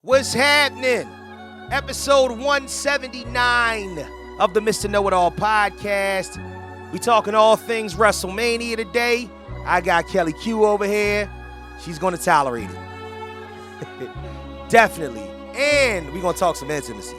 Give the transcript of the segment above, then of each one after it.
What's happening? Episode 179 of the Mr. KnowItAll podcast. We talking all things WrestleMania today. I got Kellie Q over here. She's going to tolerate it. Definitely. And we're going to talk some intimacy.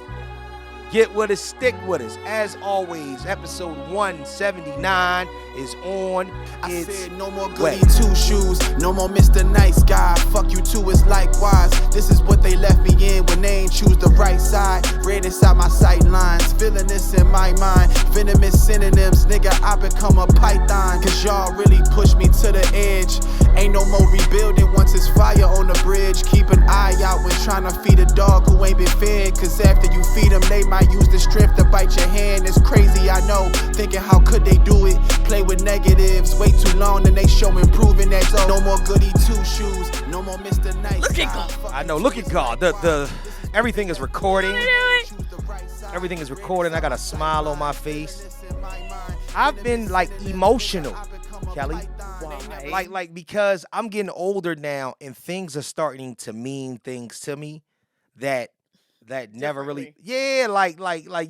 Get with us, stick with us. As always, episode 179 is on. I said no more goody two shoes, no more Mr. Nice Guy. Fuck you too, it's likewise. This is what they left me in when they ain't choose the right side. Red inside my sight lines, feeling this in my mind. Venomous synonyms, nigga, I become a python. Cause y'all really push me to the edge. Ain't no more rebuilding once it's fire on the bridge. Keep an eye out when trying to feed a dog who ain't been fed. Cause after you feed them, they might use the strength to bite your hand. It's crazy, I know. Thinking how could they do it? Play with negatives, way too long, and they show improving that. So no more goody two shoes, no more Mr. Nice. Look at God. I know, look at God. The everything is recording. Everything is recording. I got a smile on my face. I've been like emotional, Kelly. Why? Like because I'm getting older now, and things are starting to mean things to me that never really, like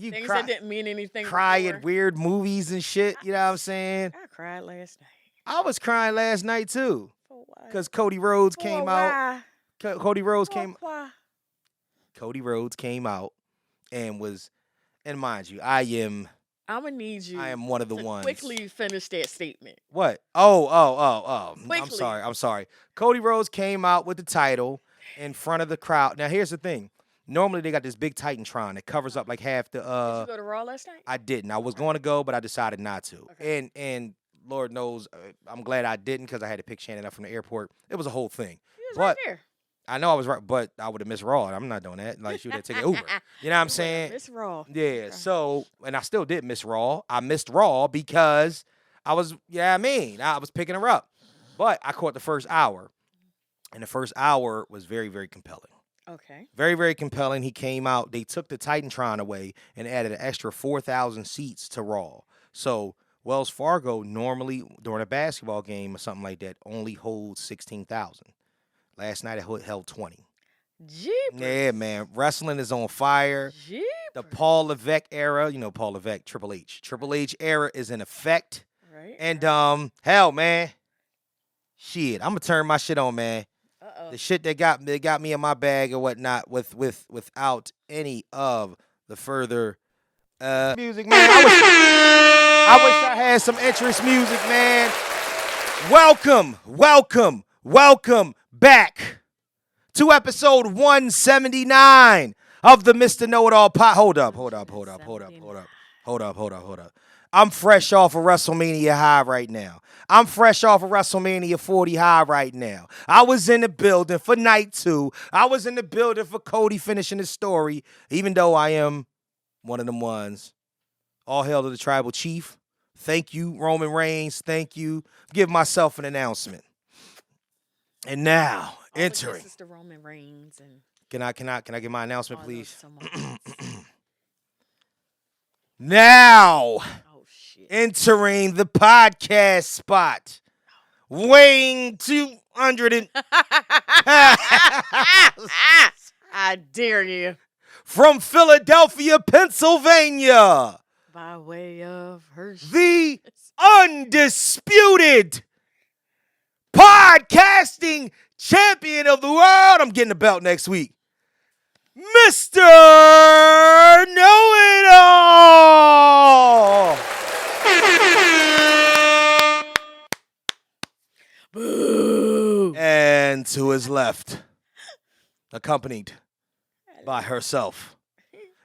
you things cry, that didn't mean anything. Cry before. at weird movies and shit. You know what I'm saying? I cried last night. I was crying last night too, For what? because Cody Rhodes came out. Why? Cody Rhodes For came. why? Cody Rhodes came out and was, and mind you, I'm gonna need you. I am one of the to ones. quickly finish that statement. What? Oh. Quickly. I'm sorry. Cody Rhodes came out with the title in front of the crowd. Now here's the thing. Normally they got this big Titantron that covers up like half the. Did you go to Raw last night? I didn't. I was going to go, but I decided not to. Okay. And Lord knows, I'm glad I didn't because I had to pick Shannon up from the airport. It was a whole thing. He was But right there. I know I was right, but I would have missed Raw. I'm not doing that. Like, she would have taken Uber. You know what I'm saying? Miss Raw. Yeah. Okay. So, and I still did miss Raw. I missed Raw because I was, I was picking her up. But I caught the first hour. And the first hour was very, very compelling. Okay. Very, very compelling. He came out. They took the Titantron away and added an extra 4,000 seats to Raw. So Wells Fargo normally during a basketball game or something like that only holds 16,000. Last night it held 20. Jeepers. Yeah, man. Wrestling is on fire. Jeepers. The Paul Levesque era, Paul Levesque, Triple H. Triple H era is in effect. Right. And hell, man. Shit, I'm gonna turn my shit on, man. Uh-oh. The shit that got me in my bag or whatnot without any of the further music, man. I wish I had some entrance music, man. Welcome back to episode 179 of the Mr. KnowItAll pod. Hold up. I'm fresh off of WrestleMania high right now. I'm fresh off of WrestleMania 40 high right now. I was in the building for night 2. I was in the building for Cody finishing his story, even though I am one of them ones. All hail to the tribal chief. Thank you, Roman Reigns. Thank you. Give myself an announcement. And now, entering. This is the Roman Reigns and Can I get my announcement, please? please? Now, Oh shit. entering the podcast spot, weighing 200 and I dare you. from Philadelphia, Pennsylvania, By way of her. the undisputed podcasting champion of the world. I'm getting a belt next week. Mr. KnowItAll. Boo. And to his left, accompanied by herself,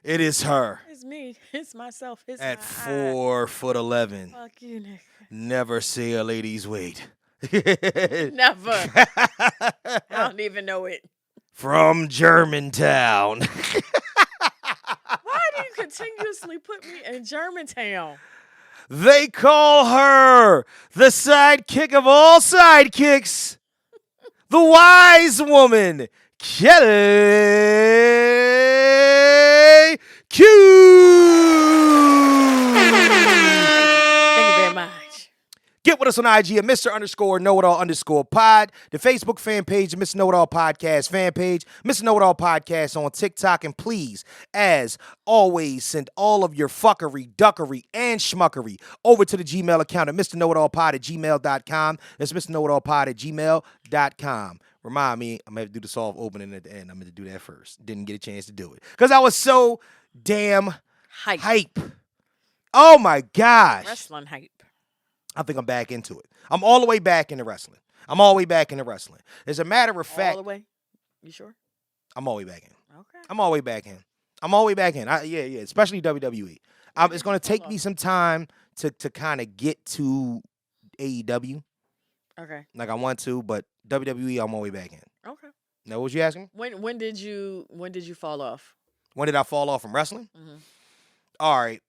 it is her It's me. It's myself. It's at my 4'11". Fuck you, nigga. Never see a lady's weight. Never. I don't even know it. From Germantown. Why do you continuously put me in Germantown? They call her the sidekick of all sidekicks, the wise woman, Kellie Q. Thank you very much. Get with us on IG at Mr_Know-It-All_Pod, the Facebook fan page, the Mr. Know-It-All Podcast fan page, Mr. Know-It-All Podcast on TikTok, and please, as always, send all of your fuckery, duckery, and schmuckery over to the Gmail account at MrKnowItAllPod@gmail.com. That's MrKnowItAllPod@gmail.com. Remind me, I'm going to have to do the soft opening at the end. I'm going to do that first. Didn't get a chance to do it because I was so damn hype. Oh, my gosh. Wrestling hype. I think I'm back into it. I'm all the way back into wrestling. I'm all the way back into wrestling. As a matter of fact. All the way? You sure? I'm all the way back in. Okay. I'm all the way back in. I'm all the way back in. Yeah, especially WWE. It's going to take me some time to kind of get to AEW. Okay. Like I want to, but WWE, I'm all the way back in. Okay. Now, what was you asking? When did you fall off? When did I fall off from wrestling? Mm-hmm. All right.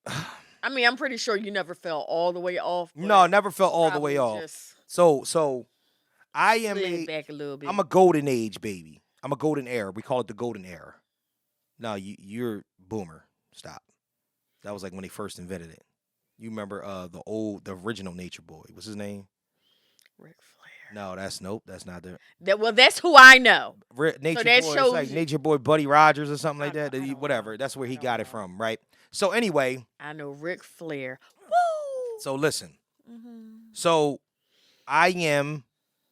I mean, I'm pretty sure you never fell all the way off. No, never fell all the way off. So I am back a little bit. I'm a golden age baby. I'm a golden era. We call it the golden era. No, you're boomer. Stop. That was like when they first invented it. You remember the original Nature Boy. What's his name? Ric Flair. No, that's not the. That's who I know. Nature so that Boy. shows It's like you. Nature Boy Buddy Rogers or something like that. I don't Whatever. know. That's where he got it from, right? So anyway. I know Ric Flair. Woo! So listen. Mm-hmm. So I am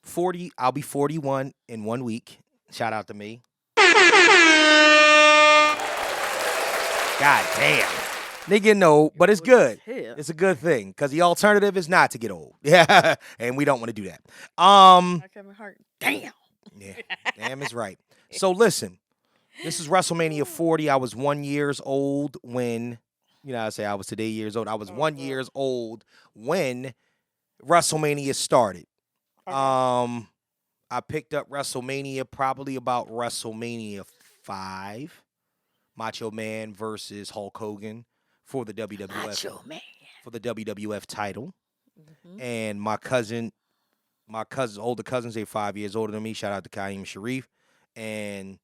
40. I'll be 41 in 1 week. Shout out to me. God damn. They getting old, but it's good. It's a good thing because the alternative is not to get old. Yeah, and we don't want to do that. Damn. Yeah, damn is right. So listen, this is WrestleMania 40. I was 1 year old when, I say I was today years old. I was 1 year old when WrestleMania started. Okay. I picked up WrestleMania probably about WrestleMania 5. Macho Man versus Hulk Hogan for the WWF. Macho Man. For the WWF title. Mm-hmm. And my older cousins, they're 5 years older than me. Shout out to Kaim Sharif. And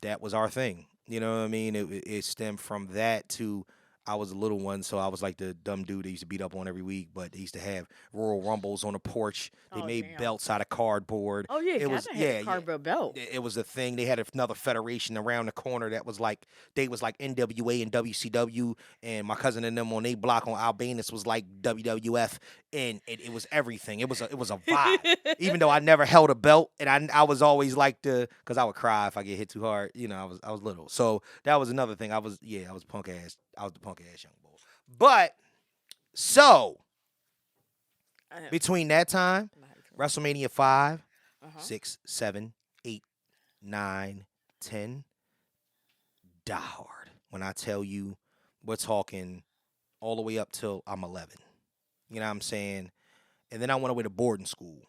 that was our thing. You know what I mean? It stemmed from that to I was a little one, so I was like the dumb dude they used to beat up on every week, but they used to have Royal Rumbles on the porch. They made belts out of cardboard. Oh, yeah. It was a cardboard belt. It was a thing. They had another federation around the corner that was like, they was like NWA and WCW, and my cousin and them on their block on Albanus was like WWF, and it was everything. It was a vibe. Even though I never held a belt, and I was always like because I would cry if I get hit too hard. I was little. So that was another thing. I was punk ass. I was the punk ass young boy. But so between that time, WrestleMania 5, 6, 7, 8, 9, 10, die hard. When I tell you, we're talking all the way up till I'm 11. You know what I'm saying? And then I went away to boarding school,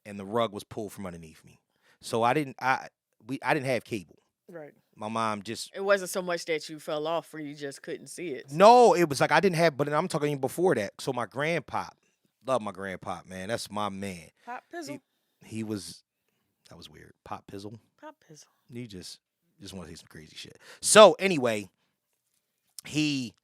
and the rug was pulled from underneath me. So I didn't have cable. Right. My mom just. It wasn't so much that you fell off or you just couldn't see it. No, it was like I didn't have, but I'm talking even before that. So my grandpop, love my grandpop, man. That's my man. Pop Pizzle? He was, that was weird. Pop Pizzle? Pop Pizzle. You just want to say some crazy shit. So anyway, he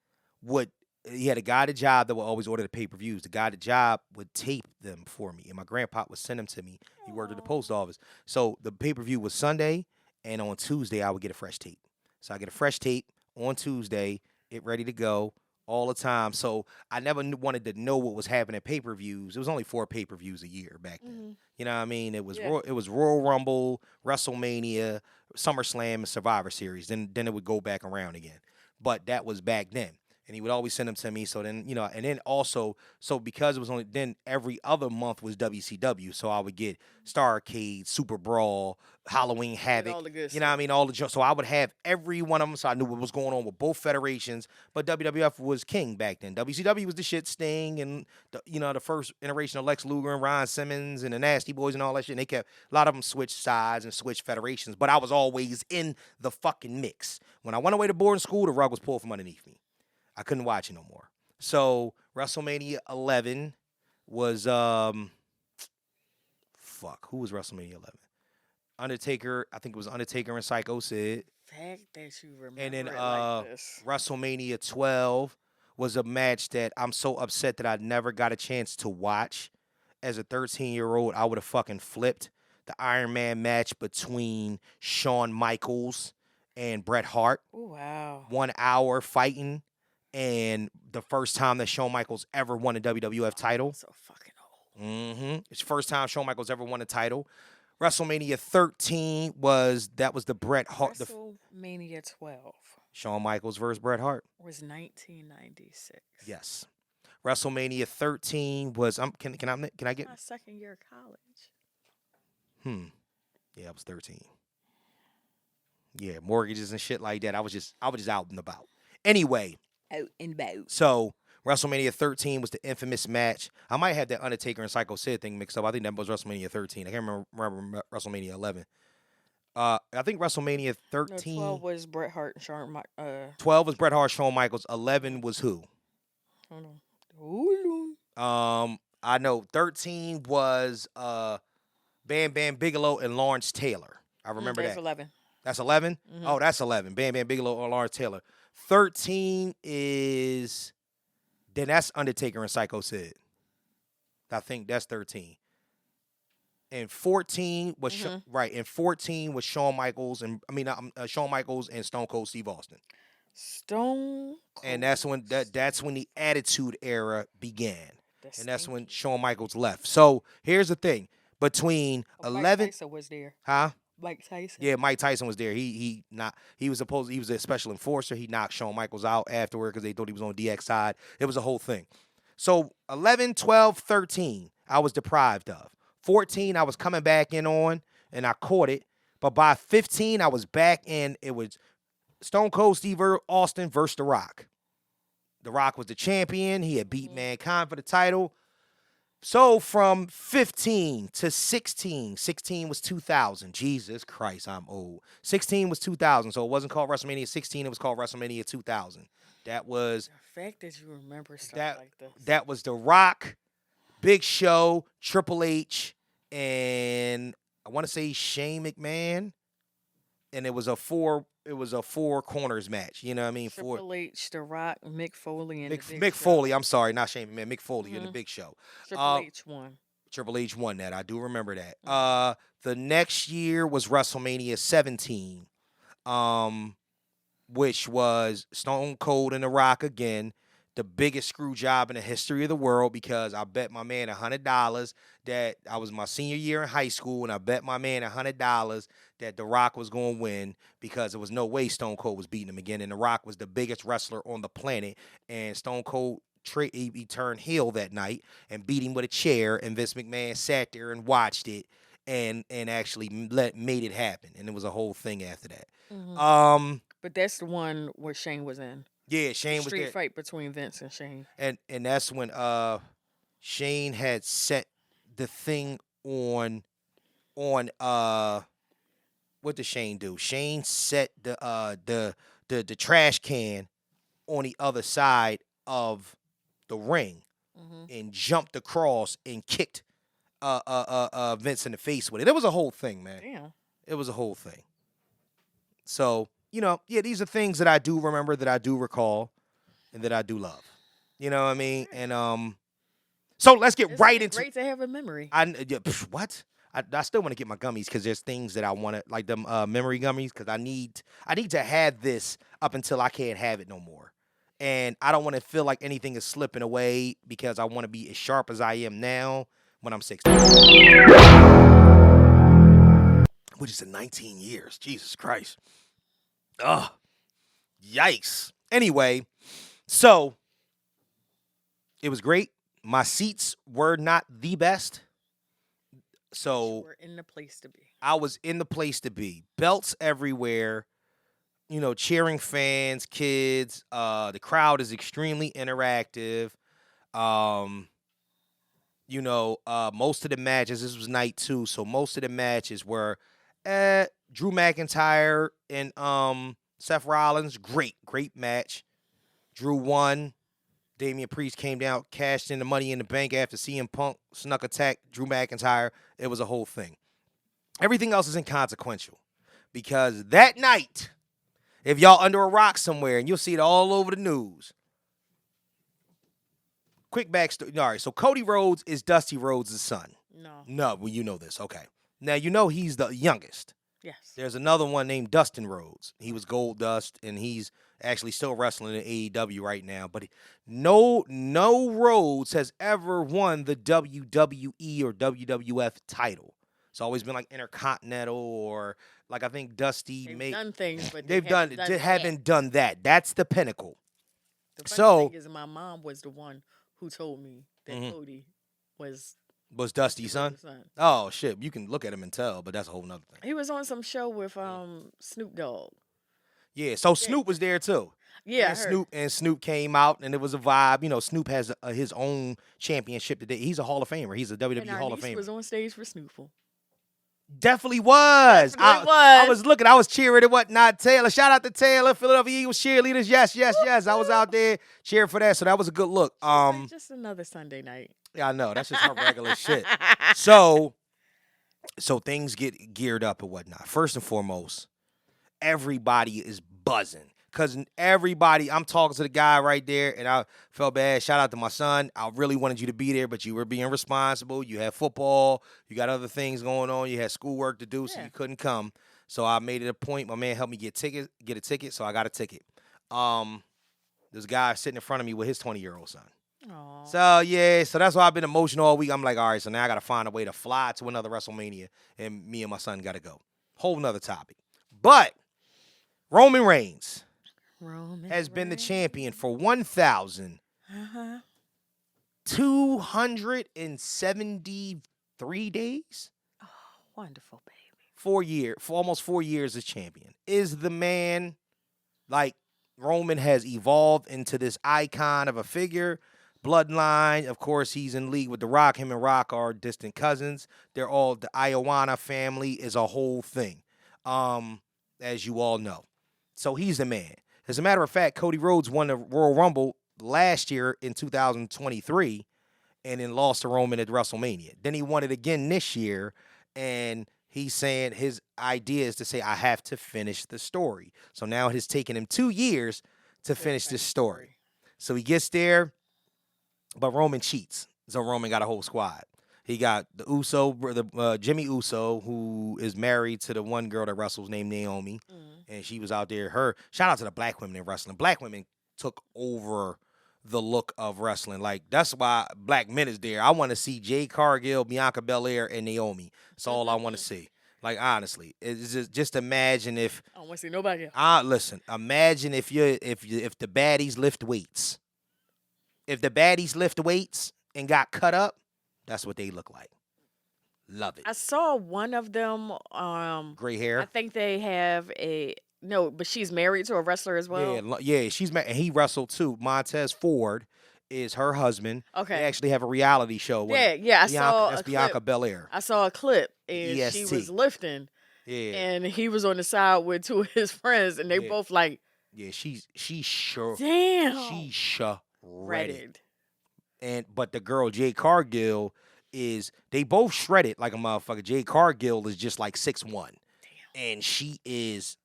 had a guy at the job that would always order the pay-per-views. The guy at the job would tape them for me, and my grandpa would send them to me. He worked at the post office. So the pay-per-view was Sunday, and on Tuesday, I would get a fresh tape. So I get a fresh tape on Tuesday, it ready to go all the time. So I never wanted to know what was happening at pay-per-views. It was only 4 pay-per-views a year back then. Mm-hmm. You know what I mean? It was it was Royal Rumble, WrestleMania, SummerSlam, and Survivor Series. Then it would go back around again. But that was back then. And he would always send them to me. So then, and then also, so because it was only, then every other month was WCW. So I would get Starrcade, Super Brawl, Halloween Havoc. All the good you know what I mean? All the so I would have every one of them. So I knew what was going on with both federations. But WWF was king back then. WCW was the shit, Sting, and the first iteration of Lex Luger and Ron Simmons and the Nasty Boys and all that shit. And they kept a lot of them switched sides and switched federations. But I was always in the fucking mix. When I went away to boarding school, the rug was pulled from underneath me. I couldn't watch it no more. So WrestleMania 11 was who was WrestleMania 11? Undertaker. I think it was Undertaker and Psycho Sid. Fact that you remember. And then like this. WrestleMania 12 was a match that I'm so upset that I never got a chance to watch. as a 13-year-old, I would have fucking flipped the Iron Man match between Shawn Michaels and Bret Hart. Oh, wow. 1 hour fighting, and the first time that Shawn Michaels ever won a WWF title. So fucking old. It's the first time Shawn Michaels ever won a title. WrestleMania 13 was the Bret Hart. WrestleMania 12 Shawn Michaels versus Bret Hart. was 1996. Yes. WrestleMania 13 was can I get my second year of college. Yeah, I was 13. Yeah, mortgages and shit like that. I was just out and about. Anyway, Out and about. so WrestleMania 13 was the infamous match. I might have that Undertaker and Psycho Sid thing mixed up. I think that was WrestleMania 13. I can't remember WrestleMania 11. I think WrestleMania 13. No, 12 was Bret Hart and Shawn. 12 was Bret Hart, Shawn Michaels. 11 was who? Hold on. I know 13 was Bam Bam Bigelow and Lawrence Taylor. I remember that's that. 11. That's 11? Mhm. Oh, that's 11. Bam Bam Bigelow and Lawrence Taylor. 13 is then that's Undertaker and Psycho Sid. I think that's 13. And 14 was right. And 14 was Shawn Michaels and Shawn Michaels and Stone Cold Steve Austin. Stone Cold. And that's when the Attitude Era began. And that's when Shawn Michaels left. So here's the thing: between 11, Mike Tyson was there. Huh? Mike Tyson. Yeah, Mike Tyson was there. He was a special enforcer. He knocked Shawn Michaels out afterward because they thought he was on DX side. It was a whole thing. So 11, 12, 13, I was deprived of. 14, I was coming back in on, and I caught it. But by 15, I was back in. It was Stone Cold Steve Austin versus The Rock. The Rock was the champion. He had beat Mankind for the title. So from 15 to 16 was 2000. Jesus Christ, I'm old. 16 was 2000, so it wasn't called WrestleMania 16. It was called WrestleMania 2000. That was the fact that you remember stuff like this. That was The Rock, Big Show, Triple H, and I want to say Shane McMahon, and it was a four corners match. You know what I mean? Triple H, The Rock, Mick Foley, and Mick Foley. I'm sorry, not Shane McMahon. Mick Foley in the Big Show. Triple H won. Triple H won that. I do remember that. The next year was WrestleMania 17, which was Stone Cold and The Rock again. The biggest screw job in the history of the world because I bet my man $100 that I was my senior year in high school, and I bet my man $100 that The Rock was going to win because there was no way Stone Cold was beating him again, and The Rock was the biggest wrestler on the planet, and Stone Cold he turned heel that night and beat him with a chair, and Vince McMahon sat there and watched it and actually made it happen, and it was a whole thing after that. But that's the one where Shane was in. Yeah, Shane was there. Street fight between Vince and Shane. And that's when Shane had set the thing on what did Shane do? Shane set the trash can on the other side of the ring and jumped across and kicked Vince in the face with it. It was a whole thing, man. Damn. It was a whole thing. So, these are things that I do remember, that I do recall, and that I do love. You know what I mean? And so let's get right into. Great to have a memory. What? I still want to get my gummies because there's things that I want to, like them memory gummies, because I need to have this up until I can't have it no more. And I don't want to feel like anything is slipping away because I want to be as sharp as I am now when I'm 60. Which is in 19 years. Jesus Christ. Ugh. Yikes. Anyway, so it was great. My seats were not the best. So you were in the place to be. I was in the place to be. Belts everywhere. Cheering fans, kids. The crowd is extremely interactive. Most of the matches, this was night 2, so most of the matches were Drew McIntyre and Seth Rollins. Great match. Drew won. Damian Priest came down, cashed in the Money in the Bank after CM Punk snuck attack Drew McIntyre. It was a whole thing. Everything else is inconsequential because that night, if y'all under a rock somewhere, and you'll see it all over the news, quick backstory. All right, so Cody Rhodes is Dusty Rhodes' son. No. No, well, you know this. Okay. Now, you know he's the youngest. Yes. There's another one named Dustin Rhodes. He was Gold Dust, and he's actually still wrestling in AEW right now. But no Rhodes has ever won the WWE or WWF title. It's always been like Intercontinental or like I think Dusty They've done things, but they haven't done that. That's the pinnacle. The funny thing is my mom was the one who told me that Cody was Dusty's son? Oh, shit. You can look at him and tell, but that's a whole nother thing. He was on some show with Snoop Dogg. Yeah, so Snoop was there, too. Yeah, Snoop came out, and it was a vibe. You know, Snoop has his own championship today. He's a Hall of Famer. He's a WWE Hall of Famer. He was on stage for Snoopful. Definitely was. I was looking. I was cheering and whatnot. Taylor, shout out to Taylor, Philadelphia Eagles cheerleaders. Yes. I was out there cheering for that, so that was a good look. Just another Sunday night. Yeah, I know. That's just her regular shit. So things get geared up and whatnot. First and foremost, everybody is buzzing. Because I'm talking to the guy right there, and I felt bad. Shout out to my son. I really wanted you to be there, but you were being responsible. You had football. You got other things going on. You had schoolwork to do, so you couldn't come. So I made it a point. My man helped me get a ticket, so I got a ticket. There's a guy sitting in front of me with his 20-year-old son. Aww. So that's why I've been emotional all week. I'm like, all right, so now I got to find a way to fly to another WrestleMania, and me and my son got to go. Whole nother topic. But Roman Reigns has been the champion for 1,273 days. Oh, wonderful, baby. 4 years, for almost 4 years as champion. Is the man, like, Roman has evolved into this icon of a figure. Bloodline, of course, he's in league with The Rock. Him and Rock are distant cousins. They're all, the Ioana family is a whole thing, as you all know. So he's the man. As a matter of fact, Cody Rhodes won the Royal Rumble last year in 2023 and then lost to Roman at WrestleMania. Then he won it again this year, and he's saying his idea is to say, I have to finish the story. So now it has taken him 2 years to finish this story. So he gets there, but Roman cheats. So Roman got a whole squad. He got the Jimmy Uso, who is married to the one girl that wrestles named Naomi. And she was out there. Shout out to the black women in wrestling. Black women took over the look of wrestling. Like, that's why Black Men is there. I want to see Jade Cargill, Bianca Belair, and Naomi. That's all I want to see. Like, honestly, it's just imagine if I don't want to see nobody else. Listen, imagine if the baddies lift weights. If the baddies lift weights and got cut up, that's what they look like. Love it. I saw one of them. Gray hair. I think they have but she's married to a wrestler as well. Yeah, she's married, and he wrestled too. Montez Ford is her husband. Okay. They actually have a reality show. I saw that's Bianca Belair. I saw a clip, and EST. she was lifting. Yeah. And he was on the side with two of his friends, and they both like. Yeah, she's sure. Damn. She's shredded. But the girl Jade Cargill they both shredded like a motherfucker. Jade Cargill is just like 6'1". Damn. And she is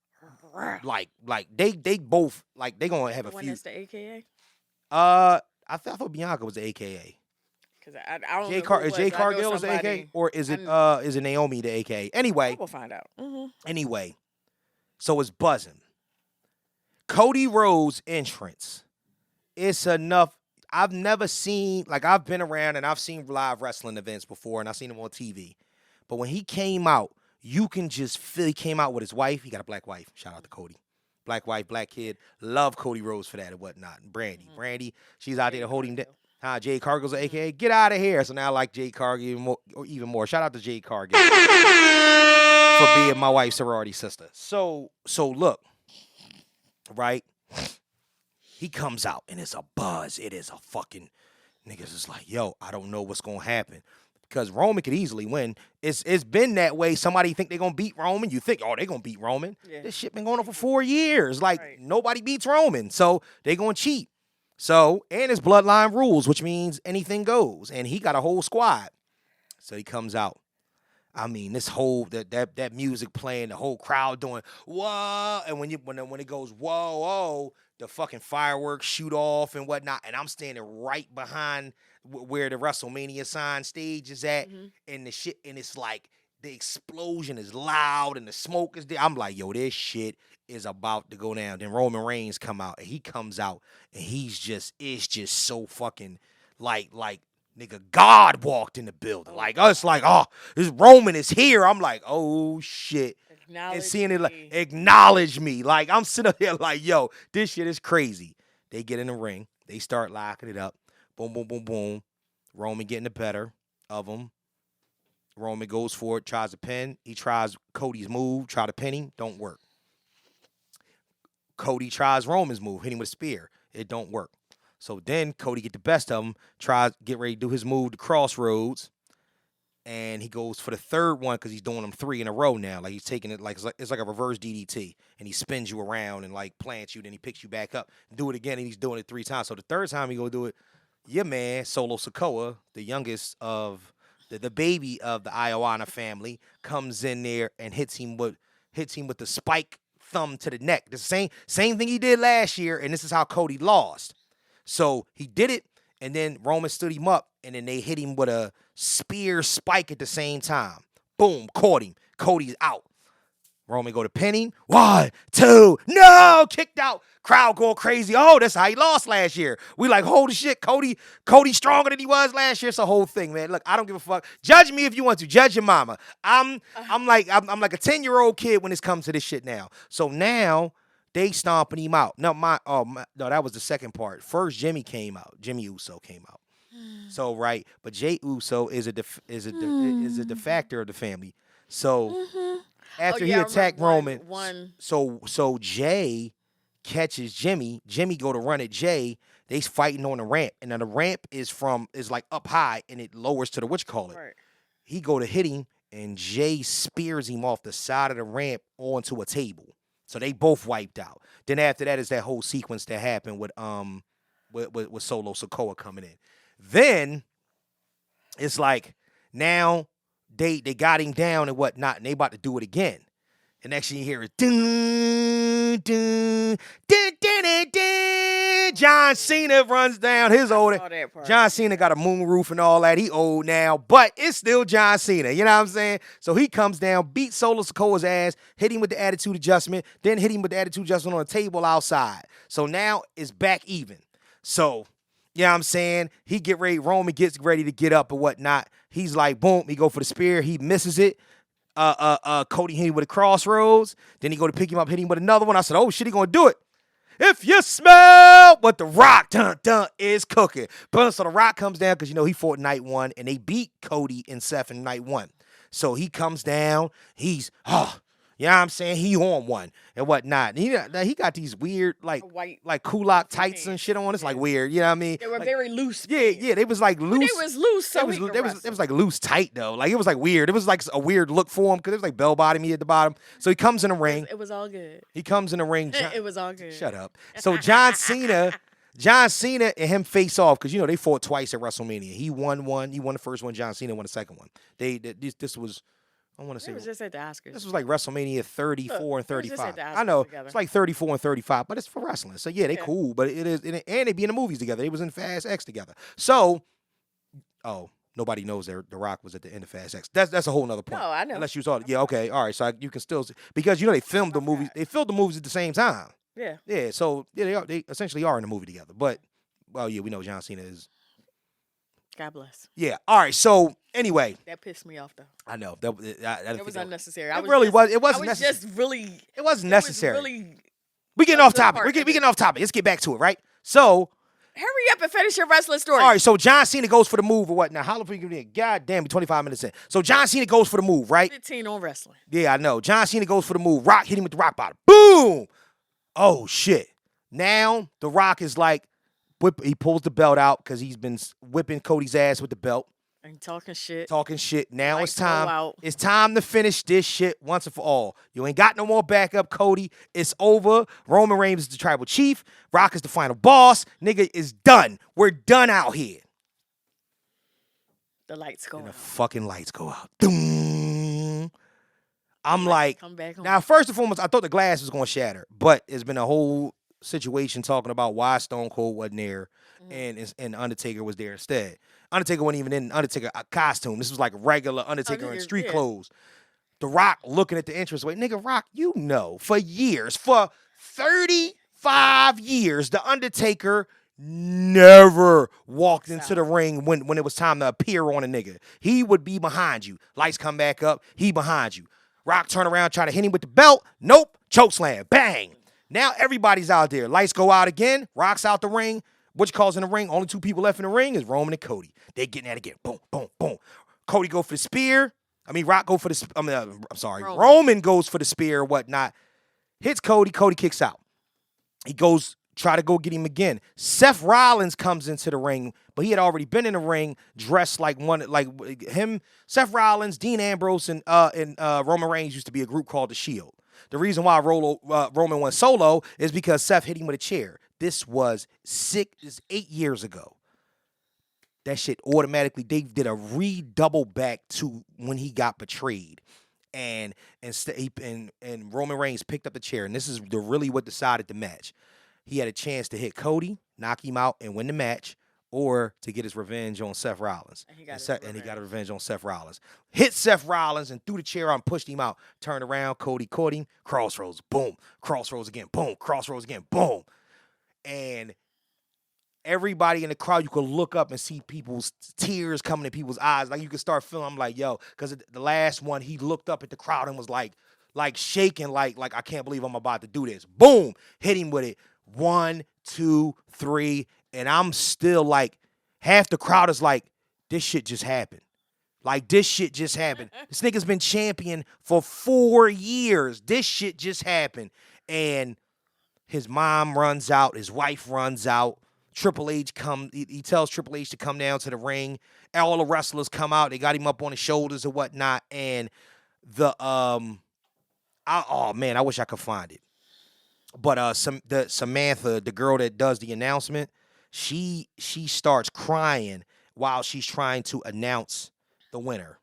like they both like they gonna have a few. One that's the AKA. I thought Bianca was the AKA. Because I don't know. Is Jade Cargill is the AKA, or is it Naomi the AKA? Anyway, we'll find out. Anyway, so it's buzzing. Cody Rhodes' entrance. It's enough. I've never seen, like, I've been around and I've seen live wrestling events before, and I've seen them on TV. But when he came out, you can just feel he came out with his wife. He got a black wife. Shout out to Cody. Black wife, black kid. Love Cody Rhodes for that and whatnot. And Brandy, she's out there to hold him down. Jade Cargill's an AKA. Get out of here. So now I like Jade Cargill even more. Shout out to Jade Cargill for being my wife's sorority sister. So look, right? He comes out, and it's a buzz. It is a fucking, niggas is like, yo, I don't know what's going to happen. Because Roman could easily win. It's been that way. Somebody think they're going to beat Roman. You think, they're going to beat Roman. Yeah. This shit been going on for 4 years. Like, nobody beats Roman. So, they going to cheat. So, and it's bloodline rules, which means anything goes. And he got a whole squad. So, he comes out. I mean, this whole that music playing, the whole crowd doing whoa, and when it goes whoa, whoa, the fucking fireworks shoot off and whatnot, and I'm standing right behind where the WrestleMania sign stage is at, and the shit, and it's like the explosion is loud and the smoke is there. I'm like, yo, this shit is about to go down. Then Roman Reigns come out, and he comes out, and it's just so fucking like. Nigga, God walked in the building. Like us, like, oh, this Roman is here. I'm like, oh shit. And seeing it like acknowledge me. Like I'm sitting up here like, yo, this shit is crazy. They get in the ring, they start locking it up. Boom, boom, boom, boom. Roman getting the better of him. Roman goes for it, tries to pin. He tries Cody's move, try to pin him, don't work. Cody tries Roman's move, hit him with a spear. It don't work. So then Cody get the best of him, get ready to do his move, the crossroads, and he goes for the third one because he's doing them 3 in a row now. Like he's taking it it's like a reverse DDT, and he spins you around and like plants you, then he picks you back up, do it again, and he's doing it 3 times. So the third time he gonna do it, your man Solo Sikoa, the youngest of the baby of the Ioana family, comes in there and hits him with the spike thumb to the neck. The same thing he did last year, and this is how Cody lost. So he did it, and then Roman stood him up, and then they hit him with a spear spike at the same time. Boom, caught him. Cody's out. Roman go to pin him. 1, 2, no, kicked out. Crowd going crazy. Oh, that's how he lost last year. We like, holy shit, Cody's stronger than he was last year. It's a whole thing, man. Look, I don't give a fuck. Judge me if you want to. Judge your mama. I'm like a 10-year-old kid when it comes to this shit now. So now they stomping him out. No, no, that was the second part. First, Jimmy came out. Jimmy Uso came out. So right, but Jey Uso is a defactor of the family. So after he attacked Roman, so Jay catches Jimmy. Jimmy go to run at Jay. They fighting on the ramp, and then the ramp is like up high, and it lowers to the whatchamacallit. Right. He go to hit him, and Jay spears him off the side of the ramp onto a table. So they both wiped out. Then after that is that whole sequence that happened with Solo Sikoa coming in. Then it's like now they got him down and whatnot, and they about to do it again. And next thing you hear is dun, dun, dun, dun, dun, dun. John Cena runs down his old. John Cena got a moon roof and all that. He old now, but it's still John Cena. You know what I'm saying? So he comes down, beat Solo Sikoa's ass, hit him with the attitude adjustment, then hit him with the attitude adjustment on a table outside. So now it's back even. So, you know what I'm saying? Roman gets ready to get up and whatnot. He's like, boom, he go for the spear. He misses it. Cody hit him with a crossroads. Then he go to pick him up, hit him with another one. I said, oh shit, he gonna do it. If you smell what the Rock is cooking. But so the Rock comes down because, he fought night 1, and they beat Cody and Seth in night 1. So he comes down. He's, you know what I'm saying? He on one and whatnot. And he got these weird, like kulak tights and shit on. It's like weird. You know what I mean? They were very loose. Yeah. They was like loose. But they was loose. So it was like loose tight though. Like it was like weird. It was like a weird look for him because it was like bell bottom at the bottom. So he comes in the ring. It was all good. He comes in the ring. It was all good. Shut up. So John Cena and him face off because they fought twice at WrestleMania. He won one. He won the first one. John Cena won the second one. This was. I want to say it was just at the Oscars. This was like WrestleMania 34 and 35. I know it's like 34 and 35, but it's for wrestling. So yeah, they cool. But it is, and they be in the movies together. They was in Fast X together. So, nobody knows The Rock was at the end of Fast X. That's a whole nother point. No, I know. Unless you saw it. Yeah, okay, all right. So you can still see, because they filmed the movies. They filmed the movies at the same time. Yeah. Yeah. So yeah, they essentially are in the movie together. But we know John Cena is. God bless. Yeah. All right. So anyway, that pissed me off though. I know that was unnecessary. It wasn't necessary. It wasn't necessary. We getting off topic. We getting off topic. Let's get back to it, right? So hurry up and finish your wrestling story. All right. So John Cena goes for the move or what? Now, how long you get? God damn, 25 minutes in. So John Cena goes for the move, right? 15 on wrestling. Yeah, I know. John Cena goes for the move. Rock hit him with the rock bottom. Boom. Oh shit. Now the Rock is like. He pulls the belt out because he's been whipping Cody's ass with the belt. And talking shit. Now it's time. It's time to finish this shit once and for all. You ain't got no more backup, Cody. It's over. Roman Reigns is the tribal chief. Rock is the final boss. Nigga is done. We're done out here. The lights go out. The fucking lights go out. Doom. I'm like, come back home. now, first and foremost, I thought the glass was going to shatter, but it's been a whole situation talking about why Stone Cold wasn't there and Undertaker was there instead. Undertaker wasn't even in Undertaker costume. This was like regular Undertaker in street clothes. The Rock looking at the entranceway. Nigga, Rock, you know, for 35 years, the Undertaker never walked into the ring when it was time to appear on a nigga. He would be behind you. Lights come back up, he behind you. Rock turn around, try to hit him with the belt. Nope, chokeslam, bang. Now everybody's out there. Lights go out again, Rock's out the ring. What you calls in the ring? Only two people left in the ring is Roman and Cody. They getting at it again. Boom, boom, boom. Cody go for the spear. Rock go for the, Roman goes for the spear or whatnot. Hits Cody. Cody kicks out. He goes, try to go get him again. Seth Rollins comes into the ring, but he had already been in the ring dressed like him. Seth Rollins, Dean Ambrose, and Roman Reigns used to be a group called The Shield. The reason why Roman went solo is because Seth hit him with a chair. This was 8 years ago. That shit automatically, they did a redouble back to when he got betrayed. And Roman Reigns picked up the chair. And this is really what decided the match. He had a chance to hit Cody, knock him out, and win the match, or to get his revenge on Seth Rollins. And he got a revenge on Seth Rollins. Hit Seth Rollins and threw the chair out and pushed him out. Turned around, Cody caught him. Crossroads, boom. Crossroads again, boom. Crossroads again, boom. And everybody in the crowd, you could look up and see people's tears coming in people's eyes. Like, you could start feeling, I'm like, yo, because the last one, he looked up at the crowd and was like shaking, like I can't believe I'm about to do this. Boom, hit him with it. 1, 2, 3, and I'm still like, half the crowd is like, this shit just happened. Like, this shit just happened. This nigga's been champion for 4 years. This shit just happened. And his mom runs out. His wife runs out. Triple H he tells Triple H to come down to the ring. All the wrestlers come out. They got him up on his shoulders and whatnot. And oh man, I wish I could find it. But Samantha, the girl that does the announcement, she starts crying while she's trying to announce the winner.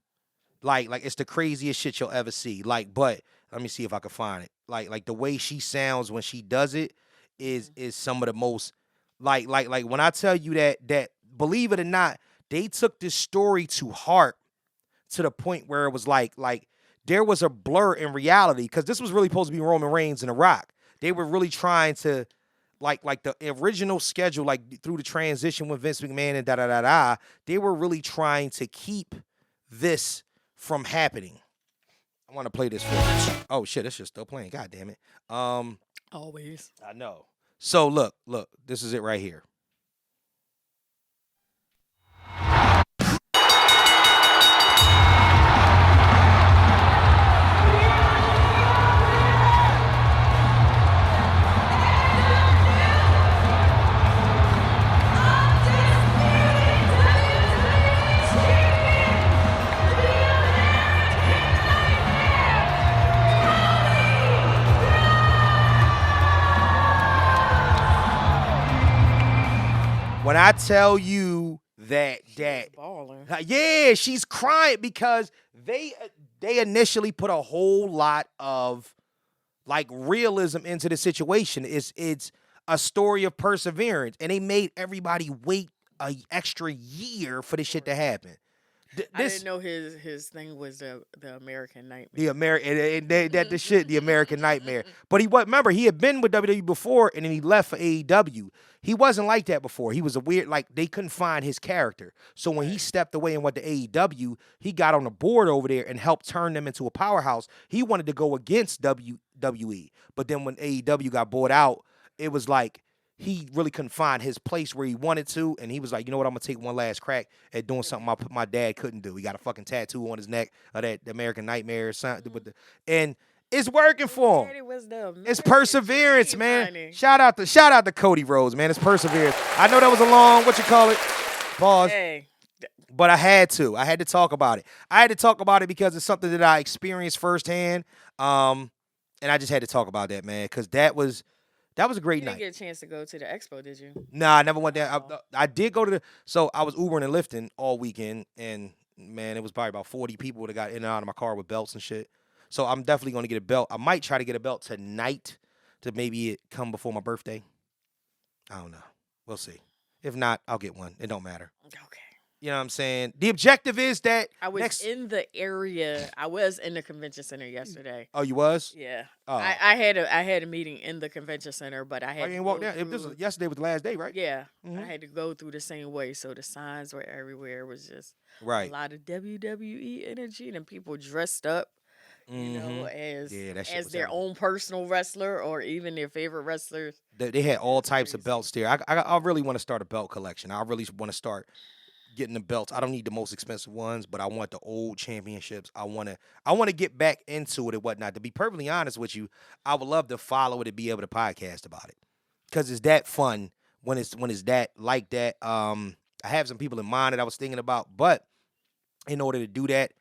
Like it's the craziest shit you'll ever see. But let me see if I can find it. Like the way she sounds when she does it is some of the most like when I tell you that believe it or not, they took this story to heart to the point where it was like there was a blur in reality, because this was really supposed to be Roman Reigns and The Rock. They were really trying to like the original schedule, like through the transition with Vince McMahon and they were really trying to keep this from happening. I want to play this for you. Oh shit, it's just still playing. God damn it. Always. I know. So look, this is it right here. When I tell you that yeah, she's crying because they initially put a whole lot of like realism into the situation. It's a story of perseverance, and they made everybody wait an extra year for this shit to happen. I didn't know his thing was the American Nightmare. The American Nightmare. But remember, he had been with WWE before, and then he left for AEW. He wasn't like that before. He was a weird, they couldn't find his character. So when he stepped away and went to AEW, he got on the board over there and helped turn them into a powerhouse. He wanted to go against WWE. But then when AEW got bought out, it was like he really couldn't find his place where he wanted to, and he was like, you know what, I'm going to take one last crack at doing something my dad couldn't do. He got a fucking tattoo on his neck of that American Nightmare or something. And it's working for him. It's perseverance, man. Honey. Shout out to Cody Rhodes, man. It's perseverance. I know that was a long, pause. Hey. But I had to talk about it. I had to talk about it because it's something that I experienced firsthand. And I just had to talk about that, man, because that was a great night. You didn't get a chance to go to the expo, did you? Nah, I never went there. I did go to so I was Ubering and lifting all weekend, and man, it was probably about 40 people that got in and out of my car with belts and shit. So I'm definitely going to get a belt. I might try to get a belt tonight to maybe it come before my birthday. I don't know. We'll see. If not, I'll get one. It don't matter. Okay. You know what I'm saying? The objective is that I was in the area. I was in the convention center yesterday. Oh, you was? Yeah. Oh. I had a meeting in the convention center, but I had you ain't walk down. If this was yesterday was the last day, right? Yeah. I had to go through the same way, so the signs were everywhere. It was just right. a lot of WWE energy and people dressed up, you know, as their own personal wrestler or even their favorite wrestlers. They had all types of belts there. I really want to start a belt collection. I really want to start getting the belts. I don't need the most expensive ones, but I want the old championships. I want to get back into it and whatnot. To be perfectly honest with you, I would love to follow it and be able to podcast about it because it's that fun when it's that like that. I have some people in mind that I was thinking about, but in order to do that,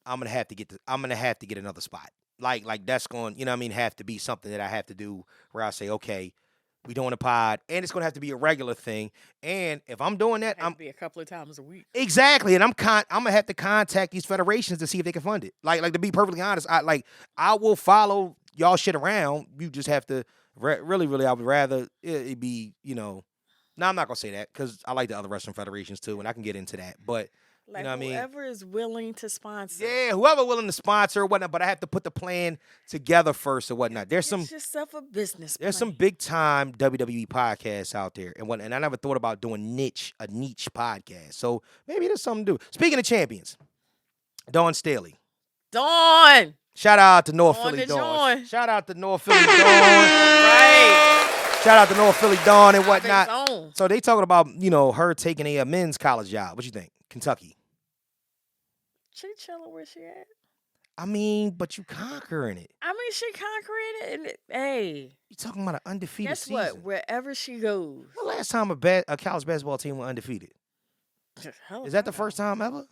I'm gonna have to get another spot. Like that's going, you know what I mean, have to be something that I have to do where I say, okay, we doing a pod, and it's gonna have to be a regular thing. And if I'm doing that, I'm be a couple of times a week. Exactly, and I'm gonna have to contact these federations to see if they can fund it. Like to be perfectly honest, I will follow y'all shit around. You just have to really. I would rather it be, you know. No, I'm not gonna say that because I like the other wrestling federations too, and I can get into that. But like, you know what I mean? Whoever is willing to sponsor. Yeah, whoever willing to sponsor or whatnot, but I have to put the plan together first or whatnot. There's Get yourself a business plan. There's some big time WWE podcasts out there, and I never thought about doing a niche podcast. So maybe there's something to do. Speaking of champions, Dawn Staley. Dawn. Shout out to North Dawn Philly to Dawn. join. Shout out to North Philly Dawn. Right. Shout out to North Philly Dawn and whatnot. So they talking about, you know, her taking a men's college job. What you think? Kentucky. She chilling where she at. I mean, but you conquering it. I mean, she conquering it. And hey. You talking about an undefeated season. Guess what? Wherever she goes. The last time a college basketball team went undefeated? Is that the first time ever?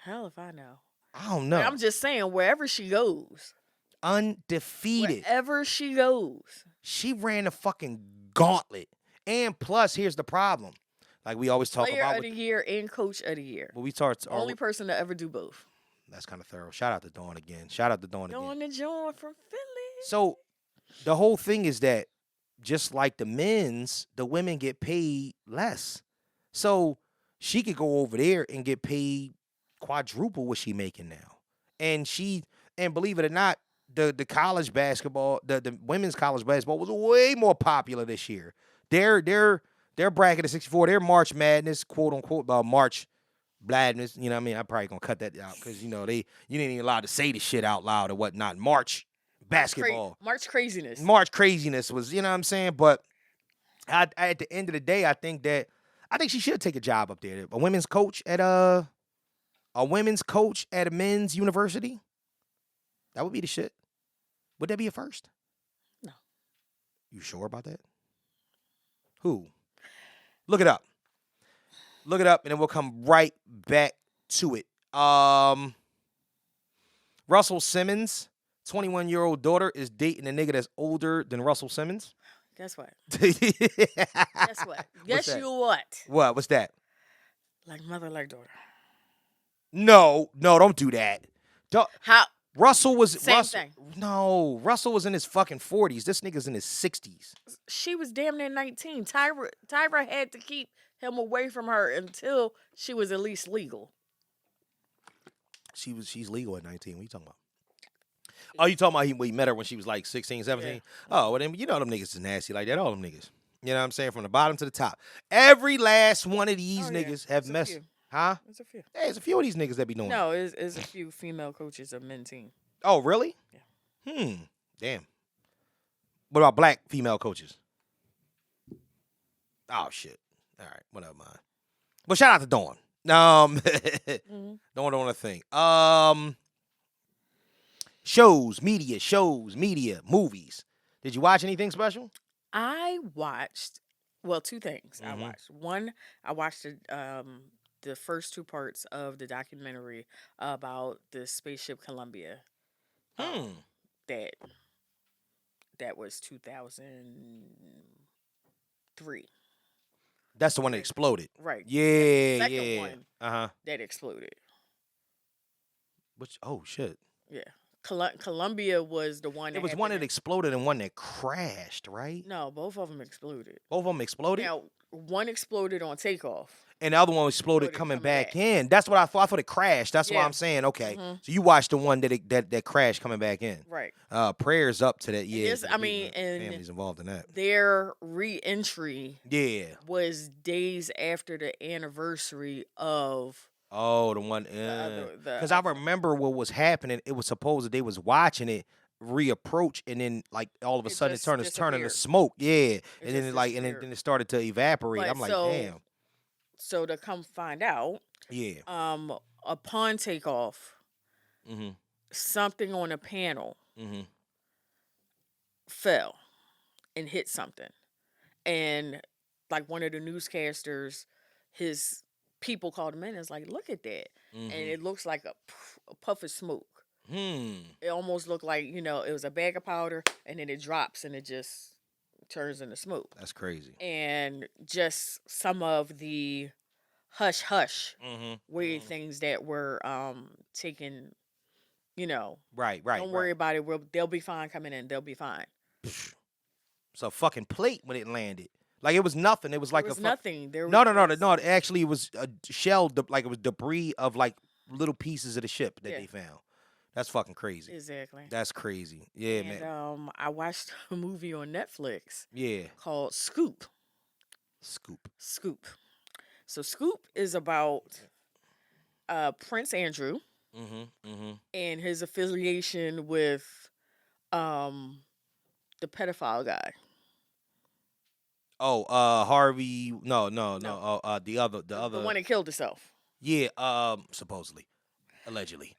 Hell if I know. I don't know. But I'm just saying, wherever she goes. Undefeated. Wherever she goes. She ran the fucking gauntlet. And plus, here's the problem. Like we always talk Player about. Player of the year and Coach of the year. Well, we start. Only person to ever do both. That's kind of thorough. Shout out to Dawn again. Dawn to join from Philly. So the whole thing is that just like the men's, the women get paid less. So she could go over there and get paid quadruple what she making now. And believe it or not, the college basketball, the women's college basketball was way more popular this year. Their bracket is 64. Their March Madness, quote unquote, March Madness. You know what I mean? I'm probably gonna cut that out because you ain't even allowed to say the shit out loud or whatnot. March basketball. March craziness. March craziness was, you know what I'm saying? But at the end of the day, I think she should take a job up there. A women's coach at a men's university. That would be the shit. Would that be a first? No. You sure about that? Who? Look it up. Look it up, and then we'll come right back to it. Russell Simmons, 21-year-old daughter, is dating a nigga that's older than Russell Simmons. Guess what? Guess what? Guess you what? What? What's that? Like mother, like daughter. No, don't do that. How? Russell was same thing. No, Russell was in his fucking 40s. This nigga's in his 60s. She was damn near 19. Tyra had to keep him away from her until she was at least legal. She's legal at 19. What are you talking about? Oh, you talking about he met her when she was like 16, 17? Yeah. Oh, well then you know them niggas is nasty like that. All them niggas. You know what I'm saying? From the bottom to the top. Every last one of these niggas have messed. Huh? There's a few. Yeah, there's a few of these niggas that be doing No, it's a few female coaches of men's team. Oh, really? Yeah. Damn. What about black female coaches? Oh, shit. All right. Whatever, man. Well, shout out to Dawn. Don't want to think. Shows, media, movies. Did you watch anything special? I watched, two things. I watched the first two parts of the documentary about the spaceship Columbia. That was 2003. That's the one that exploded. Right. Yeah, the second one Uh-huh. that exploded. Which, oh, shit. Yeah. Columbia was the one. It was one that exploded and one that crashed, right? No, both of them exploded. Both of them exploded? Now, one exploded on takeoff. And the other one exploded coming back in. That's what I thought. I thought it crashed. That's why I'm saying, okay. Mm-hmm. So you watched the one that crashed coming back in. Right. Prayers up to that. Yeah. And families involved in that. Their re-entry was days after the anniversary of... Oh, the one. Because I remember what was happening. It was supposed that they was watching it reapproach, and then like all of a sudden it turning to smoke. Yeah. And then then it started to evaporate. I'm like, damn. So to come find out, upon takeoff, something on a panel fell and hit something, and like one of the newscasters, his people called him in and was like, "Look at that," and it looks like a puff of smoke. It almost looked like it was a bag of powder, and then it drops and it just turns into smoke. That's crazy. And just some of the hush weird things that were taken, Right. Don't worry about it. They'll be fine coming in. They'll be fine. It's a fucking plate when it landed. Like it was nothing. It was like nothing. No. Actually, it was a shell. Like it was debris of like little pieces of the ship that they found. That's fucking crazy. Exactly. That's crazy. Yeah, man. I watched a movie on Netflix. Yeah. Called Scoop. Scoop. So Scoop is about Prince Andrew and his affiliation with the pedophile guy. Oh, Harvey. No. The one that killed himself. Yeah. Supposedly. Allegedly.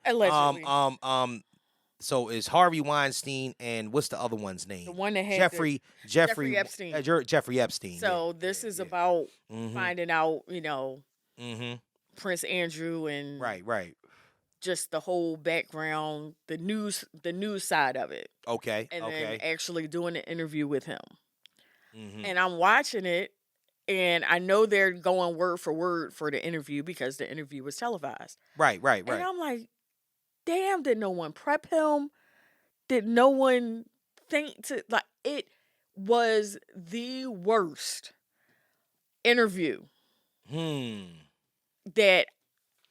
So is Harvey Weinstein and what's the other one's name? The one that had Jeffrey Epstein. Jeffrey Epstein. So this is about finding out, Prince Andrew and right. Just the whole background, the news side of it. Okay. And then actually doing an interview with him. And I'm watching it, and I know they're going word for word for the interview because the interview was televised. Right. And I'm like, damn, did no one prep him? Did no one think to, like, it was the worst interview that,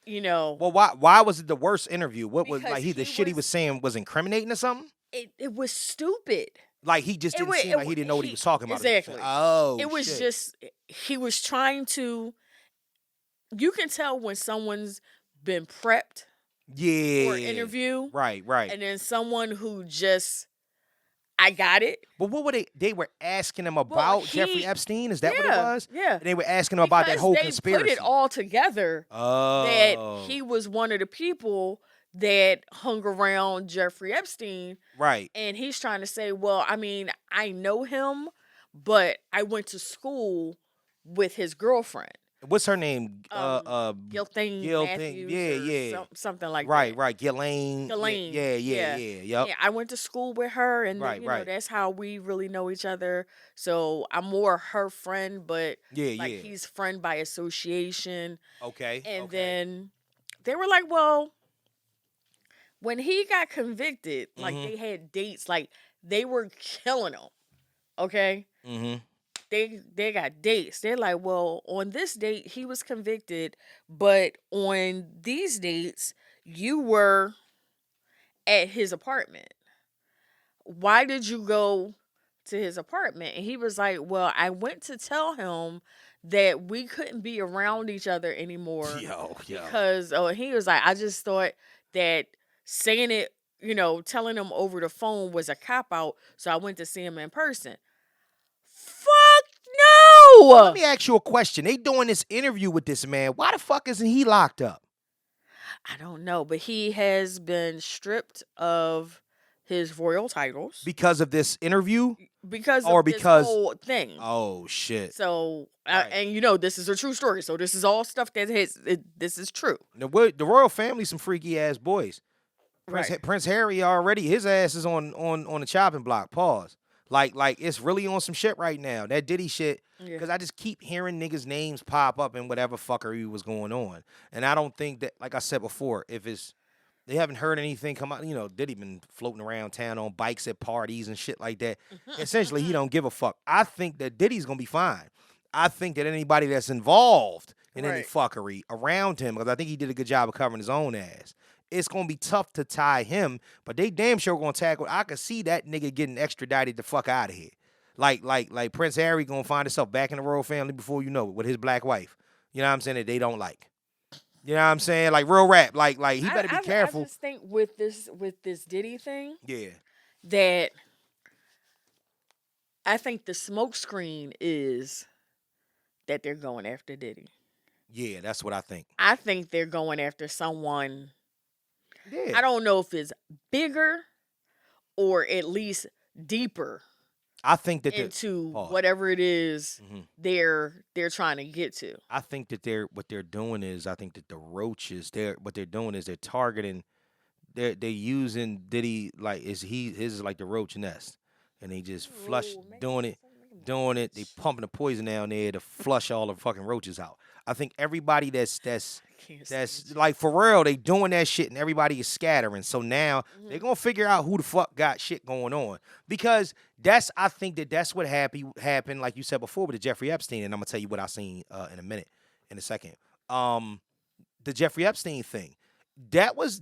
Well, why was it the worst interview? What was, like, the shit he was saying was incriminating or something? It was stupid. Like, he just didn't seem like he didn't know what he was talking about. Exactly. Oh, it was just, he was trying to, you can tell when someone's been prepped for an interview. Right. And then someone who just, I got it. But what were they were asking him about Jeffrey Epstein? Is that what it was? Yeah. And they were asking him about that whole conspiracy. They put it all together that he was one of the people that hung around Jeffrey Epstein. Right. And he's trying to say, well, I mean, I know him, but I went to school with his girlfriend. What's her name? Gilthane Matthews. Yeah. Something like that. Right. Ghislaine. Yeah. Yep. Yeah, I went to school with her, and you know, that's how we really know each other. So I'm more her friend, but he's friend by association. Okay. And then they were like, well, when he got convicted, like they had dates, like they were killing him. Okay. They got dates. They're like, well, on this date he was convicted, but on these dates you were at his apartment. Why did you go to his apartment? And he was like, well, I went to tell him that we couldn't be around each other anymore. Because he was like, I just thought that saying it, telling him over the phone was a cop-out, so I went to see him in person. Fuck no! Let me ask you a question. They doing this interview with this man. Why the fuck isn't he locked up? I don't know, but he has been stripped of his royal titles. Because of this interview? Because of this whole thing. Oh, shit. So, and this is a true story, so this is all stuff that this is true. The royal family, some freaky ass boys. Prince Harry already, his ass is on the chopping block. Pause. Like it's really on some shit right now. That Diddy shit. Because I just keep hearing niggas' names pop up in whatever fuckery was going on. And I don't think that, like I said before, if it's They haven't heard anything come out. Diddy been floating around town on bikes at parties and shit like that. Essentially, he don't give a fuck. I think that Diddy's gonna be fine. I think that anybody that's involved in any Right. fuckery around him, because I think he did a good job of covering his own ass, it's gonna be tough to tie him. But they damn sure gonna tackle. I could see that nigga getting extradited the fuck out of here. Like Prince Harry gonna find himself back in the royal family before you know it with his black wife. You know what I'm saying? That they don't like. You know what I'm saying? Like real rap. Like he better be careful. I just think with this Diddy thing, Yeah. that I think the smoke screen is that they're going after Diddy. Yeah, that's what I think. I think they're going after someone. Yeah. I don't know if it's bigger or at least deeper I think that into pause. whatever it is Mhm. they're trying to get to. I think that what they're doing is I think that the roaches what they're doing is they're targeting they're using Diddy like his is like the roach nest, and they just flush Ooh, doing it. They pumping the poison down there to flush all the fucking roaches out. I think everybody that's Can't stand like for real, they doing that shit and everybody is scattering. So now they're gonna figure out who the fuck got shit going on, because I think that's what happened like you said before with the Jeffrey Epstein, and I'm gonna tell you what I seen in a second. The Jeffrey Epstein thing. That was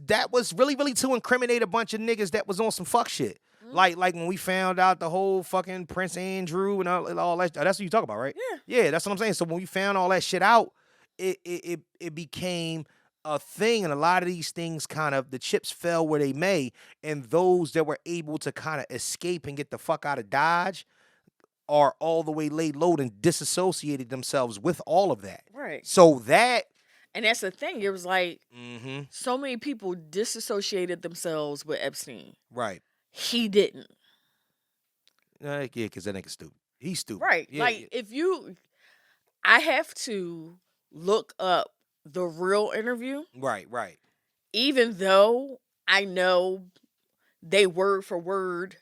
really, really to incriminate a bunch of niggas that was on some fuck shit. Like when we found out the whole fucking Prince Andrew and all that. That's what you talk about, right? Yeah, that's what I'm saying. So when we found all that shit out, it became a thing, and a lot of these things kind of the chips fell where they may, and those that were able to kind of escape and get the fuck out of Dodge are all the way laid low and disassociated themselves with all of that. Right. So that. And that's the thing. It was like Mm-hmm. so many people disassociated themselves with Epstein. Right. He didn't. Yeah, because that nigga's stupid. He's stupid. Right. Yeah, Like I have to look up the real interview, Right. even though I know they word for word.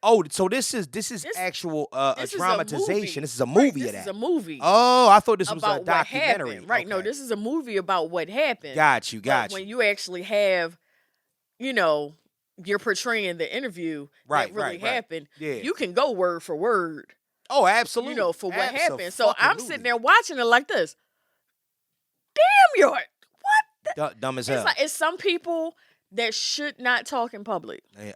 Oh, so this is actual a This is a dramatization. movie. This is a Right, movie this of that. is a movie. Oh, I thought this was about a documentary. what happened. Right. No, Okay. this is a movie about what happened. Got you. But when you actually have, you're portraying the interview Right, that really right, right. happened, Yeah. you can go word for word, Oh, absolutely. for what happened. So I'm sitting there watching it like this. Damn, you're what? Dumb as It's hell. like it's some people that should not talk in public, Yeah,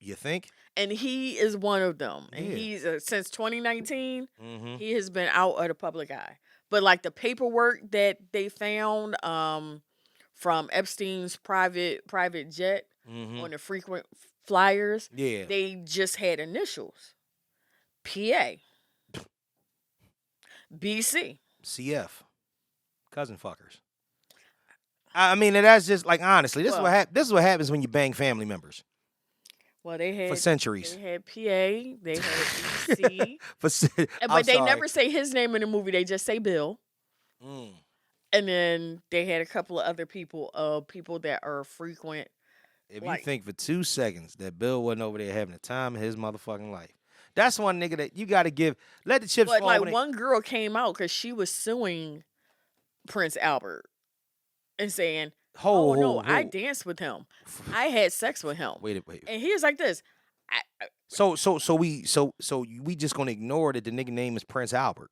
you think? and he is one of them. And Yeah. he's since 2019, Mm-hmm. he has been out of the public eye. But like the paperwork that they found from Epstein's private jet Mm-hmm. on the frequent flyers, Yeah. they just had initials: PA, BC. CF. Cousin fuckers. I mean, and that's just like honestly, this is what happens when you bang family members Well, they had for centuries. They had PA. They had BC. But they never say his name in the movie. They just say Bill. Mm. And then they had a couple of other people that are frequent. If you think for 2 seconds that Bill wasn't over there having the time of his motherfucking life, that's one nigga that you got to let the chips But fall. like one girl came out because she was suing Prince Albert and saying, I danced with him. I had sex with him. Wait. And he was like this. So we just gonna ignore that the nigga name is Prince Albert.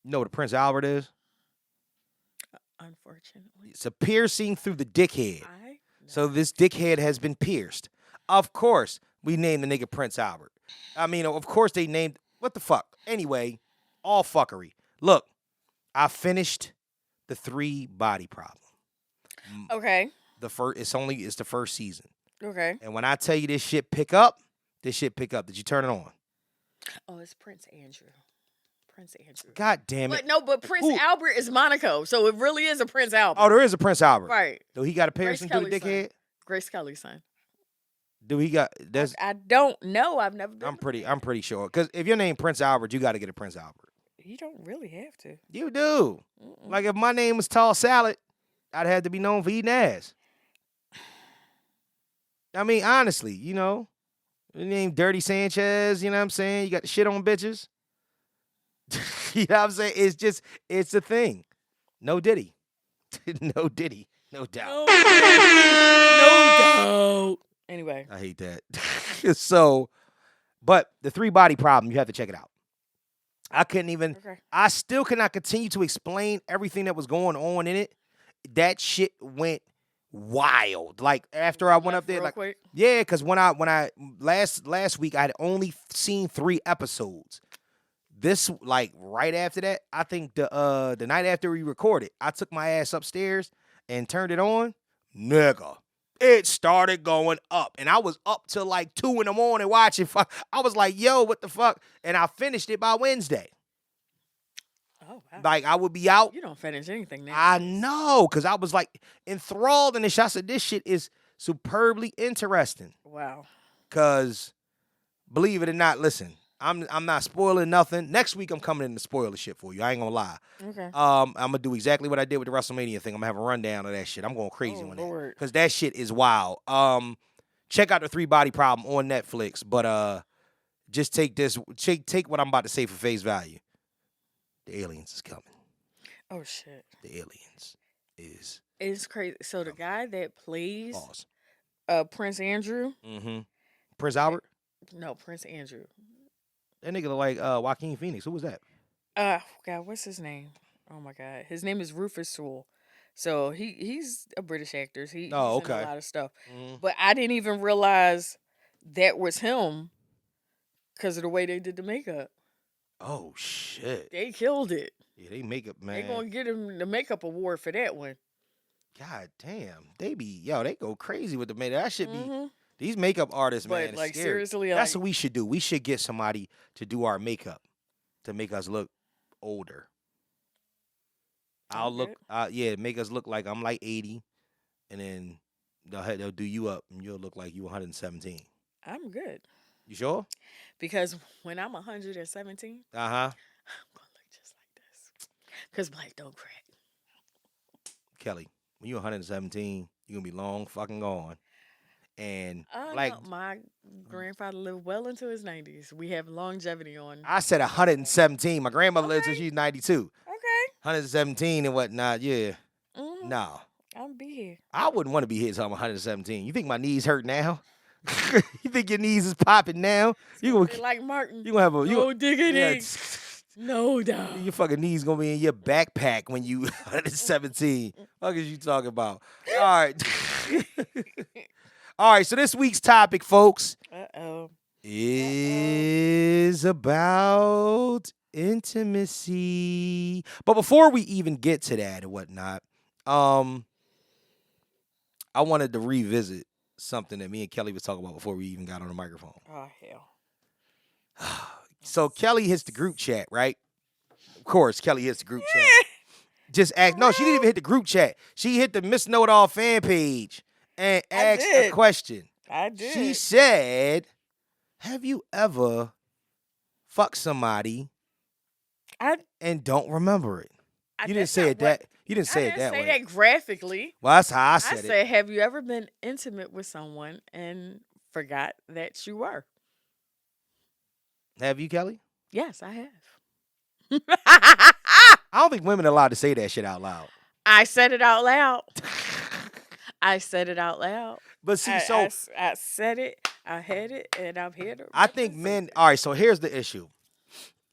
You know what a Prince Albert is? Unfortunately. It's a piercing through the dickhead. So this dickhead has been pierced. Of course, we named the nigga Prince Albert. I mean, of course they named what the fuck. Anyway, all fuckery. Look, I finished the 3 Body Problem. Okay. It's the first season. Okay. And when I tell you this shit pick up. Did you turn it on? Oh, it's Prince Andrew. God damn it. But Prince Albert is Monaco, so it really is a Prince Albert. Oh, there is a Prince Albert. Right. Do he got a piercing through the dickhead? Grace Kelly's son. Do he got? I don't know. I've never been. I'm pretty sure. Because if your name Prince Albert, you got to get a Prince Albert. You don't really have to. You do. Mm-mm. Like if my name was Tall Salad, I'd have to be known for eating ass. I mean, honestly, your name Dirty Sanchez, you know what I'm saying? You got the shit on bitches. You know what I'm saying? It's a thing. No Diddy. No Diddy. No doubt. No, no doubt. Anyway. I hate that. So, but the 3-body problem, you have to check it out. I couldn't even, I still could not continue to explain everything that was going on in it. That shit went wild. Like after I went up there, like, quick? yeah, because when I last week I had only seen 3 episodes. This, like, right after that, I think the night after we recorded, I took my ass upstairs and turned it on. Nigga, it started going up, and I was up till like 2 a.m. watching. I was like, yo, what the fuck? And I finished it by Wednesday. Oh, wow. Like, I would be out. You don't finish anything now. I know, because I was like enthralled in this shit. I said, this shit is superbly interesting. Wow. Because, believe it or not, listen, I'm not spoiling nothing. Next week, I'm coming in to spoil the shit for you. I ain't gonna lie. Okay. I'm gonna do exactly what I did with the WrestleMania thing. I'm gonna have a rundown of that shit. I'm going crazy on that. Because that shit is wild. Check out the 3-body problem on Netflix. But just take what I'm about to say for face value. The aliens is coming. Oh shit. The aliens is. It's crazy. So the guy that plays Prince Andrew. Mm-hmm. Prince Albert? No, Prince Andrew. That nigga look like Joaquin Phoenix. Who was that? God, what's his name? Oh my God, his name is Rufus Sewell. So he's a British actor. He's in a lot of stuff. Mm-hmm. But I didn't even realize that was him because of the way they did the makeup. Oh shit! They killed it. Yeah, they makeup, man. They gonna get him the makeup award for that one. God damn, they go crazy with the makeup. That should be these makeup artists, man. But like scary. seriously, that's what we should do. We should get somebody to do our makeup to make us look older. Make us look like I'm like 80, and then they'll do you up, and you'll look like you 117. I'm good. You sure? Because when I'm 117, I'm gonna look just like this. Because black don't crack. Kelly, when you're 117, you're gonna be long fucking gone. And my grandfather lived well into his 90s. We have longevity on. I said 117. My grandmother lived till she's 92. Okay. 117 and whatnot. Yeah. Mm-hmm. No. I'll be here. I wouldn't want to be here till I'm 117. You think my knees hurt now? You think your knees is popping now? You gonna be like Martin. You gonna have a no diggity. No doubt. Your fucking knees gonna be in your backpack when you 117. What is you talking about? All right. All right, so this week's topic, folks, is about intimacy. But before we even get to that and whatnot, I wanted to revisit something that me and Kelly was talking about before we even got on the microphone. Oh, hell. So Kelly hits the group chat, right? Of course, Kelly hits the group chat. No, she didn't even hit the group chat. She hit the Miss Know-It-All fan page and asked a question. I did. She said, have you ever fucked somebody and don't remember it? You didn't say it that way. I didn't say that graphically. Well, that's how I said it. I said, have you ever been intimate with someone and forgot that you were? Have you, Kelly? Yes, I have. I don't think women are allowed to say that shit out loud. I said it out loud. I said it out loud. But see, I said it, I had it, and I'm here to. I think men. All right, so here's the issue.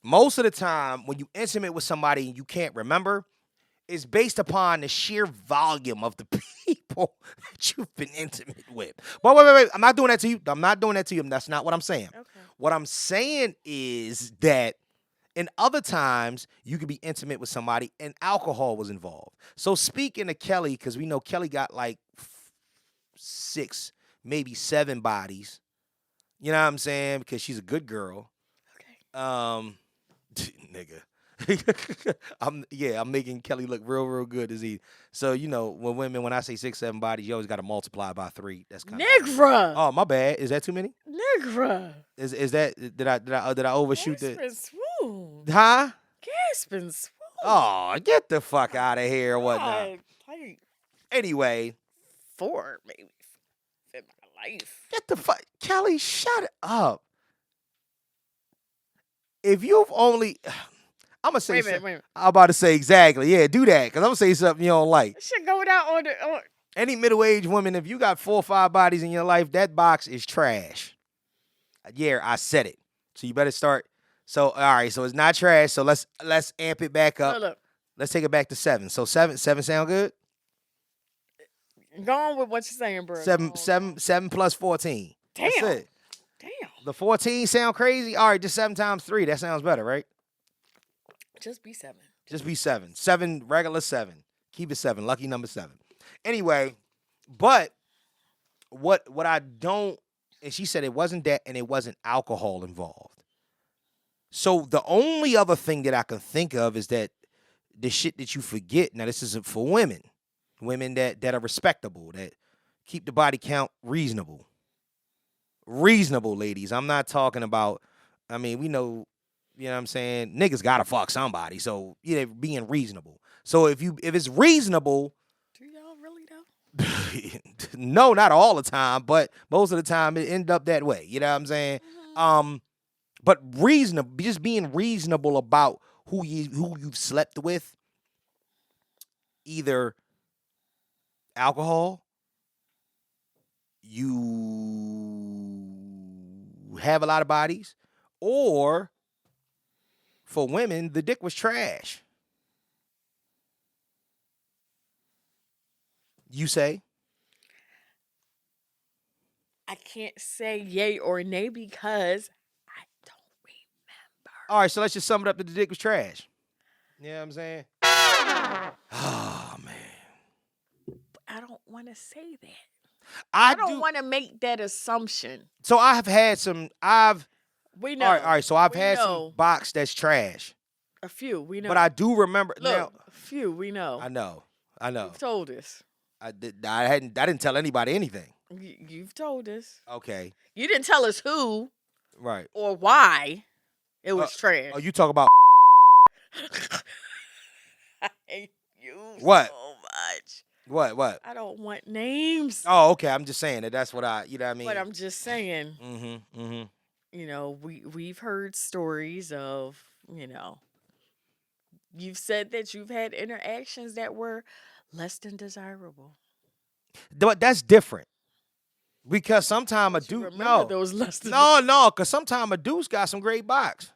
Most of the time, when you intimate with somebody and you can't remember, it's based upon the sheer volume of the people that you've been intimate with. But wait. I'm not doing that to you. That's not what I'm saying. Okay. What I'm saying is that in other times, you could be intimate with somebody and alcohol was involved. So speaking of Kelly, because we know Kelly got like 6, maybe 7 bodies. You know what I'm saying? Because she's a good girl. Okay. Nigga. I'm making Kelly look real good as he. So you know when I say 6, 7 bodies, you always got to multiply by 3. That's kind of Nigra. Oh, my bad. Is that too many? Nigra. Is that did I overshoot the? Swoon. Huh? Gasp and swoon. Oh, get the fuck out of here or whatnot. Like Anyway, 4 maybe in my life. get the fuck, Kelly. Shut up. If you've only. I'm gonna say Wait a minute, something. wait a minute. I'm about to say exactly. Yeah, do that, because I'm gonna say something you don't like. This shit going out on the. Any middle-aged woman, if you got 4 or 5 bodies in your life, that box is trash. Yeah, I said it. So you better start. So all right, so it's not trash. So let's amp it back up. Look, Let's take it back to 7. So 7 sound good? go on with what you're saying, bro. 7 plus 14. Damn. That's it. Damn. The 14 sound crazy? All right, just 7 times 3. That sounds better, right? Just be 7. Just be 7. 7, regular 7. Keep it 7. Lucky number 7. Anyway, but what I don't, and she said it wasn't that, and it wasn't alcohol involved. So the only other thing that I can think of is that the shit that you forget. Now this is for women that are respectable, that keep the body count reasonable. Reasonable, ladies. I'm not talking about. I mean, we know, you know what I'm saying. Niggas gotta fuck somebody, so yeah, being reasonable. So if it's reasonable. Do y'all really though? No, not all the time, but most of the time it end up that way. You know what I'm saying? Mm-hmm. But reasonable, just being reasonable about who you've slept with, either alcohol, you have a lot of bodies, or for women, the dick was trash. You say? I can't say yay or nay because I don't remember. All right, so let's just sum it up that the dick was trash. You know what I'm saying? Oh, man. I don't want to say that. I don't want to make that assumption. So I have had some, We know. All right, so I've had know. some box that's trash. A few, we know. But I do remember. Look, now, a few, we know. I know. You've told us. I didn't tell anybody anything. You've told us. Okay. You didn't tell us who. Right. Or why it was trash. Oh, you talk about I hate you What? so much. What? I don't want names. Oh, okay. I'm just saying that's what you know what I mean? But I'm just saying. Mm-hmm. You know, we've heard stories of, you know, you've said that you've had interactions that were less than desirable. But that's different. Because sometimes a dude those less than because sometimes a dude's got some great box.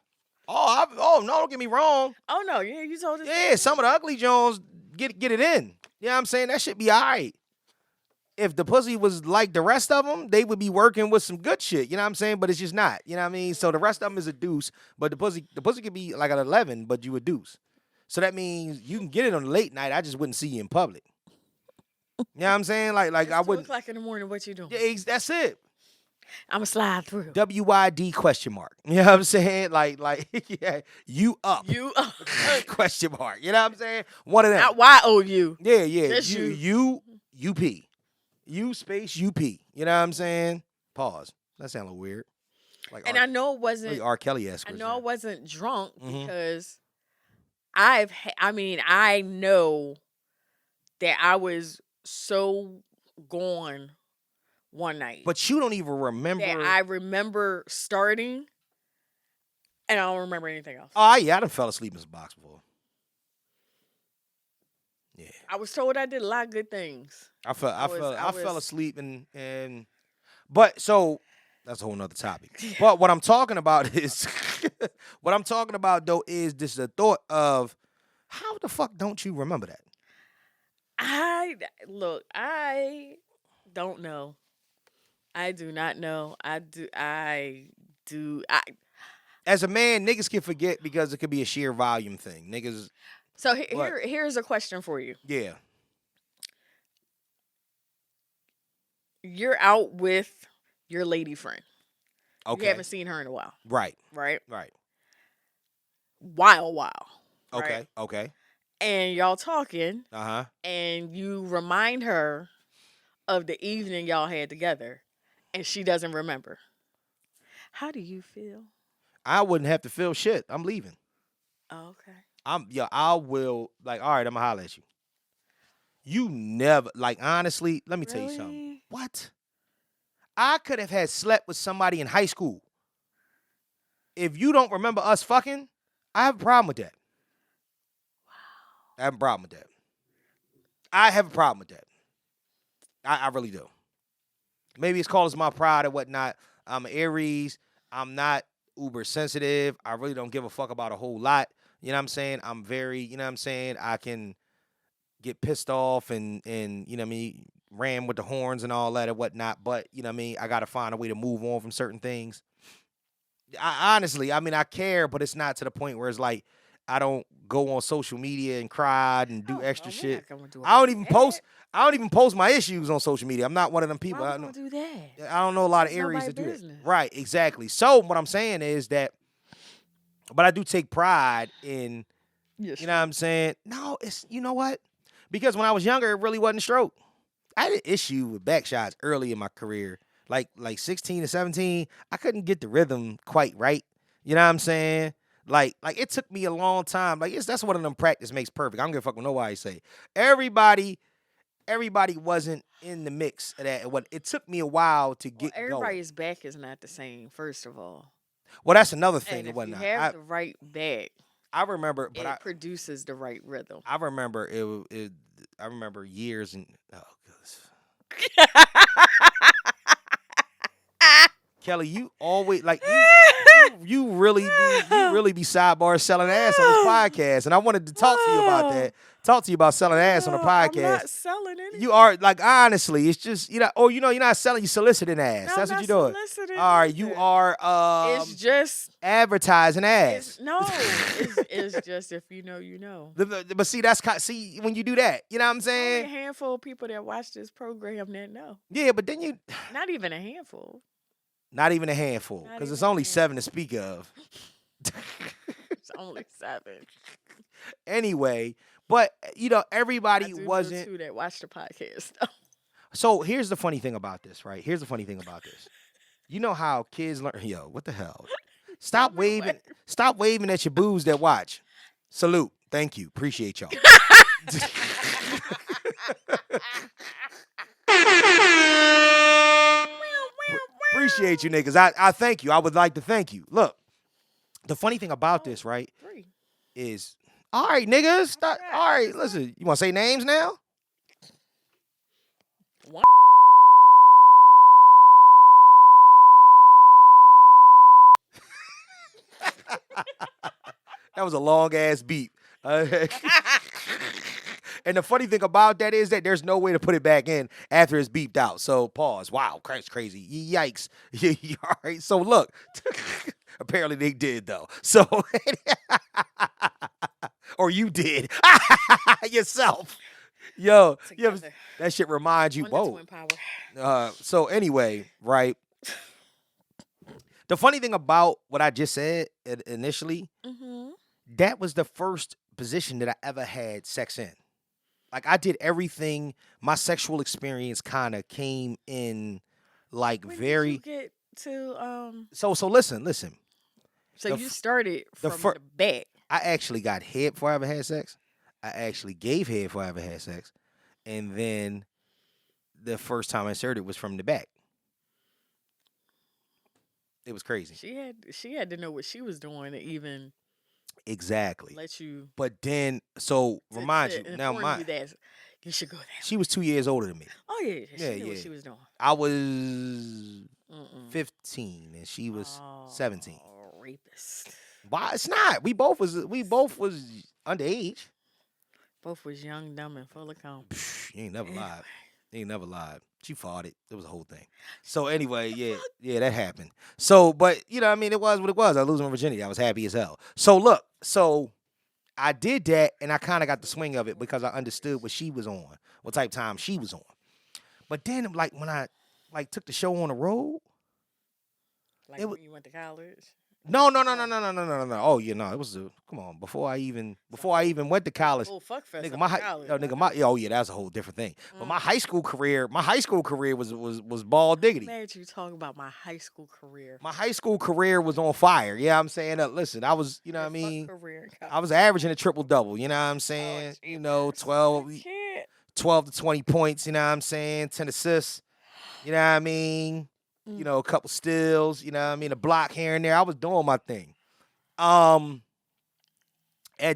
No, don't get me wrong. Oh no, yeah, you told us. Yeah, some of the ugly Jones get it in. You know what I'm saying? That should be all right. If the pussy was like the rest of them, they would be working with some good shit. You know what I'm saying? But it's just not. You know what I mean? So the rest of them is a deuce, but the pussy could be like an 11, but you a deuce. So that means you can get it on a late night. I just wouldn't see you in public. You know what I'm saying? Like I wouldn't. 2:00 in the morning, what you doing? Yeah, that's it. I'ma slide through. WYD question mark. You know what I'm saying? Like yeah, you up. You up. Question mark. You know what I'm saying? One of them. Not YOU. Yeah. Just you UP. U space UP. You know what I'm saying? Pause. That sounds a little weird. Like and I know it wasn't like R. Kelly-esque. I know I wasn't drunk Mhm. because I know that I was so gone one night. But you don't even remember. That I remember starting, and I don't remember anything else. Oh, yeah, I done fell asleep in this box before. Yeah. I was told I did a lot of good things. I fell asleep and but so that's a whole nother topic. But what I'm talking about is is this the thought of how the fuck don't you remember that? I don't know. I do not know. I do. As a man, niggas can forget because it could be a sheer volume thing. Niggas. So here's a question for you. Yeah. You're out with your lady friend. Okay. You haven't seen her in a while. Right. Right? Right. While. Okay. Right? Okay. And y'all talking. Uh-huh. And you remind her of the evening y'all had together. And she doesn't remember. How do you feel? I wouldn't have to feel shit. I'm leaving. Oh, okay. I will, like, all right, I'm gonna holler at you. You never, like, honestly, let me tell you something. What? I could have had slept with somebody in high school. If you don't remember us fucking, I have a problem with that. I have a problem with that. I have a problem with that. I really do. Maybe it's called as my pride or whatnot. I'm an Aries. I'm not uber sensitive. I really don't give a fuck about a whole lot. You know what I'm saying? I'm very, you know what I'm saying? I can get pissed off and you know what I mean, ram with the horns and all that and whatnot. But, you know what I mean? I got to find a way to move on from certain things. Honestly, I mean, I care, but it's not to the point where it's like I don't go on social media and cry and do extra shit. I don't even post. I don't even post my issues on social media. I'm not one of them people. Why would do that? I don't know a lot of Aries that do that. Right, exactly. So what I'm saying is that, but I do take pride in, you know what I'm saying? No, it's, you know what? Because when I was younger, it really wasn't a stroke. I had an issue with back shots early in my career. Like 16 to 17, I couldn't get the rhythm quite right. You know what I'm saying? Like it took me a long time. Like that's one of them practice makes perfect. I don't give a fuck what nobody say. Everybody wasn't in the mix of that. It took me a while to get everybody's back is not the same, first of all. Well, that's another thing. And if you have the right back, I remember, but it produces the right rhythm. I remember it. I remember years and goodness. Kellie, you always like you really be sidebar selling ass on this podcast, and I wanted to talk to you about that. Talk to you about selling ass on the podcast. I'm not selling anything. You are, like, honestly, it's just, you know, or you're not selling, you soliciting ass. No, That's what you're doing. All right, you are it's just advertising ass. It's just if you know, you know. But see, see when you do that, you know what I'm saying? Only a handful of people that watch this program that know. Yeah, but then not even a handful. Not even a handful, because it's only 7 to speak of. It's only 7. Anyway, but you know, everybody wasn't. Two that watch the podcast though. So here's the funny thing about this, right? Here's the funny thing about this. You know how kids learn? Yo, what the hell? Stop waving! Stop waving at your boos that watch. Salute. Thank you. Appreciate y'all. Appreciate you, niggas. I thank you. I would like to thank you. Look, the funny thing about this, right, is, all right, niggas. Stop. All right, listen. You want to say names now? That was a long ass beep. And the funny thing about that is that there's no way to put it back in after it's beeped out. So pause. Wow, that's crazy. Yikes. All right. So look, apparently they did though. So, or you did yourself. Yo, that shit reminds you. Whoa. So anyway, right. The funny thing about what I just said initially, that was the first position that I ever had sex in. Like, I did everything. My sexual experience kind of came in, like, when very. Did you get to So listen. So you started from the back. I actually got head before I ever had sex. I actually gave head before I ever had sex, and then the first time I inserted was from the back. It was crazy. She had to know what she was doing to even exactly let you. But then, remind you now, you should go there. She was 2 years older than me. Oh yeah, she knew what she was doing. I was 15 and she was 17. Rapist. Why? It's not. We both was underage. Both was young, dumb, and full of cum. You ain't never lied. You ain't never lied. She farted. It was a whole thing. So anyway, yeah, that happened. So, but you know, I mean, it was what it was. I was losing my virginity. I was happy as hell. So look, I did that, and I kind of got the swing of it because I understood what she was on, what type of time she was on. But then, like when I took the show on the road, when you went to college. No. Oh, it was come on. Before I even went to college. Oh, fuck fest. Nigga, that's a whole different thing. But my high school career was ball diggity. I'm glad you talking about my high school career. My high school career was on fire. Yeah, I'm saying that. Listen, I was, you know what I mean? I was averaging a triple double. You know what I'm saying? 12 to 20 points. You know what I'm saying? 10 assists. You know what I mean? You know, a couple steals, you know what I mean, a block here and there. I was doing my thing. At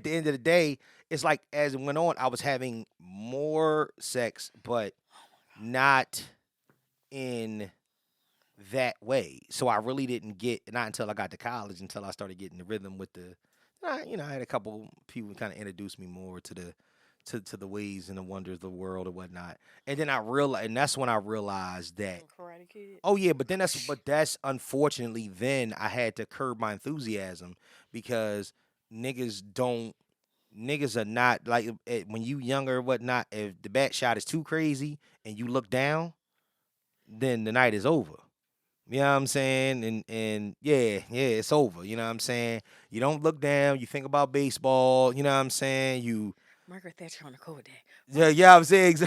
the end of the day, it's like as it went on, I was having more sex, but not in that way. So I really didn't get, not until I got to college, until I started getting the rhythm with the, I had a couple people kind of introduce me more to the to the ways and the wonders of the world or whatnot. And then I realized, and that's when I realized that, Karate Kid. oh yeah, but that's unfortunately then I had to curb my enthusiasm because niggas are not like when you younger or whatnot. If the bat shot is too crazy and you look down, then the night is over. You know what I'm saying? And yeah, it's over. You know what I'm saying? You don't look down. You think about baseball. You know what I'm saying? You Margaret Thatcher on the Kodak. yeah, I'm saying.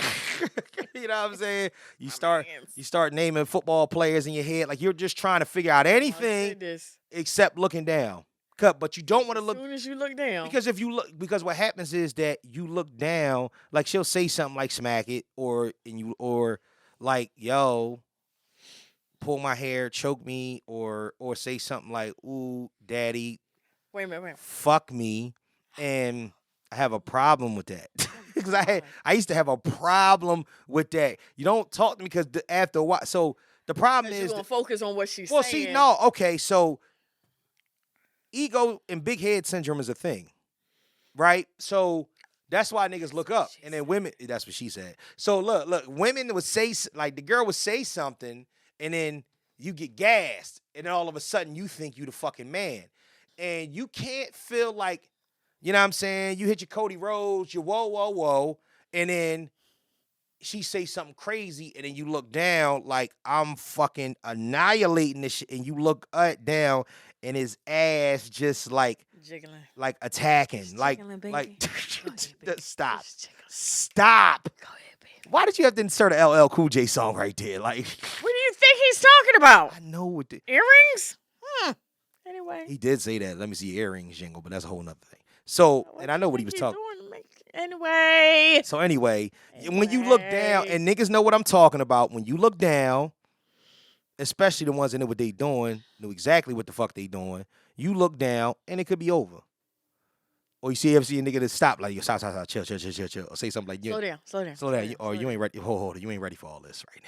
You know what I'm saying? You My start naming football players in your head like you're just trying to figure out anything except looking down. But you don't want to look as soon as you look down. Because what happens is that you look down, like she'll say something like smack it or like, yo, pull my hair, choke me, or say something like, ooh, daddy, Wait a minute. fuck me, and I have a problem with that. Because I used to have a problem with that. You don't talk to me because after a while, so the problem is you're gonna focus on what she's saying. saying. See, no, okay, so ego and big head syndrome is a thing, right? So that's why niggas look up, and then women. That's what she said. So look, women would say, like, the girl would say something, and then you get gassed, and then all of a sudden you think you the fucking man, and you can't feel like, you know what I'm saying? You hit your Cody Rhodes, your whoa, and then she say something crazy, and then you look down like I'm fucking annihilating this shit, and you look down, and his ass just like jiggling, like attacking, just like jiggling, baby. like Ahead, stop. Go ahead, baby. Why did you have to insert a LL Cool J song right there? Like, What do you think he's talking about? I know what the Earrings? Anyway, he did say that. Let me see earrings jingle, but that's a whole nother thing. So, and I know what he was talking. Anyway. So anyway, when you look down, and niggas know what I'm talking about. When you look down, especially the ones that know what they doing, know exactly what the fuck they doing. You look down, and it could be over. Or you ever see a nigga that stop, like, stop, chill, or say something like, slow down, or you ain't ready. Hold on, you ain't ready for all this right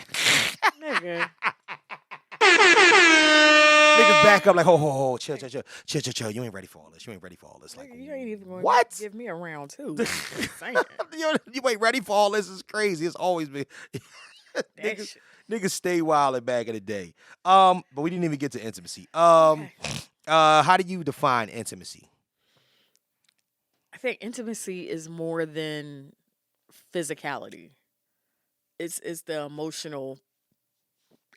now. Nigga. Niggas back up like, ho, chill. You ain't ready for all this. Like, You ain't even going what? to give me a round two. You ain't ready for all this. It's crazy. It's always been. Niggas stay wild back in the day. But we didn't even get to intimacy. Okay. How do you define intimacy? I think intimacy is more than physicality. It's the emotional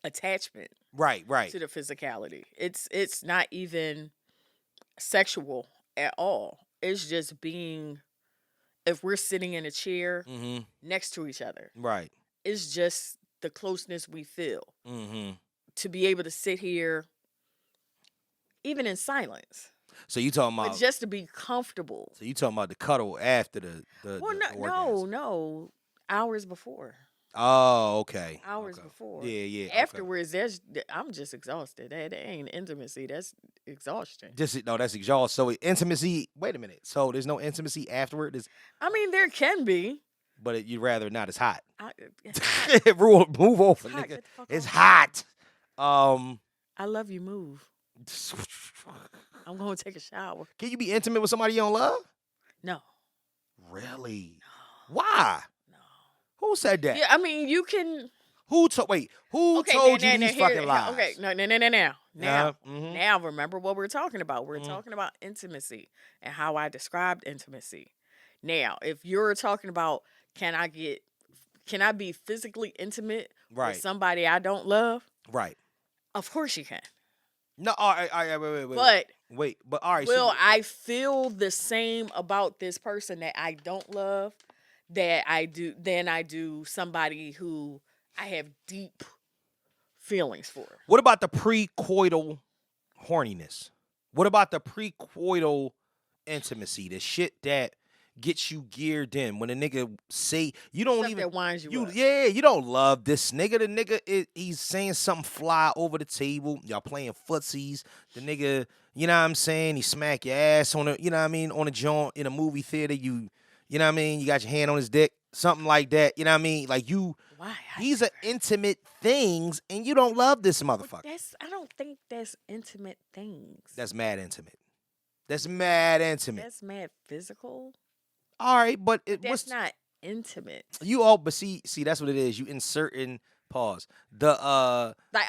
attachment. Right. To the physicality. It's not even sexual at all. It's just being, if we're sitting in a chair next to each other. Right. It's just the closeness we feel. Mm-hmm. To be able to sit here, even in silence. So you talking about, but just to be comfortable. So you talking about the cuddle after the orgasm. No. Hours before. Oh, okay. Hours before. Yeah. Afterwards, I'm just exhausted. That ain't intimacy. That's exhaustion. That's exhaustion. So intimacy. Wait a minute. So there's no intimacy afterward. There can be, but you'd rather not as hot. Move over, nigga. It's hot. I love you. Move. I'm going to take a shower. Can you be intimate with somebody you don't love? No. Really? No. Why? No. Who said that? Yeah, you can. Who told you these fucking lies? Okay, no. Now remember what we're talking about. We're talking about intimacy and how I described intimacy. Now, if you're talking about can I be physically intimate with somebody I don't love? Right. Of course you can. No, all right, wait. But all right. Will I feel the same about this person that I don't love than I do somebody who I have deep feelings for? What about the pre-coital horniness? What about the pre-coital intimacy? The shit that gets you geared in when a nigga say you don't even that winds you up. Yeah, you don't love this nigga. The nigga he's saying something fly over the table. Y'all playing footsies. The nigga, you know what I'm saying? He smack your ass on a, you know what I mean, on a joint in a movie theater. You You know what I mean? You got your hand on his dick, something like that. You know what I mean? Like Why? these are intimate things, and you don't love this motherfucker. I don't think that's intimate things. That's mad intimate. That's mad intimate. That's mad physical. All right, but That's not intimate. But see, that's what it is. You insert in pause the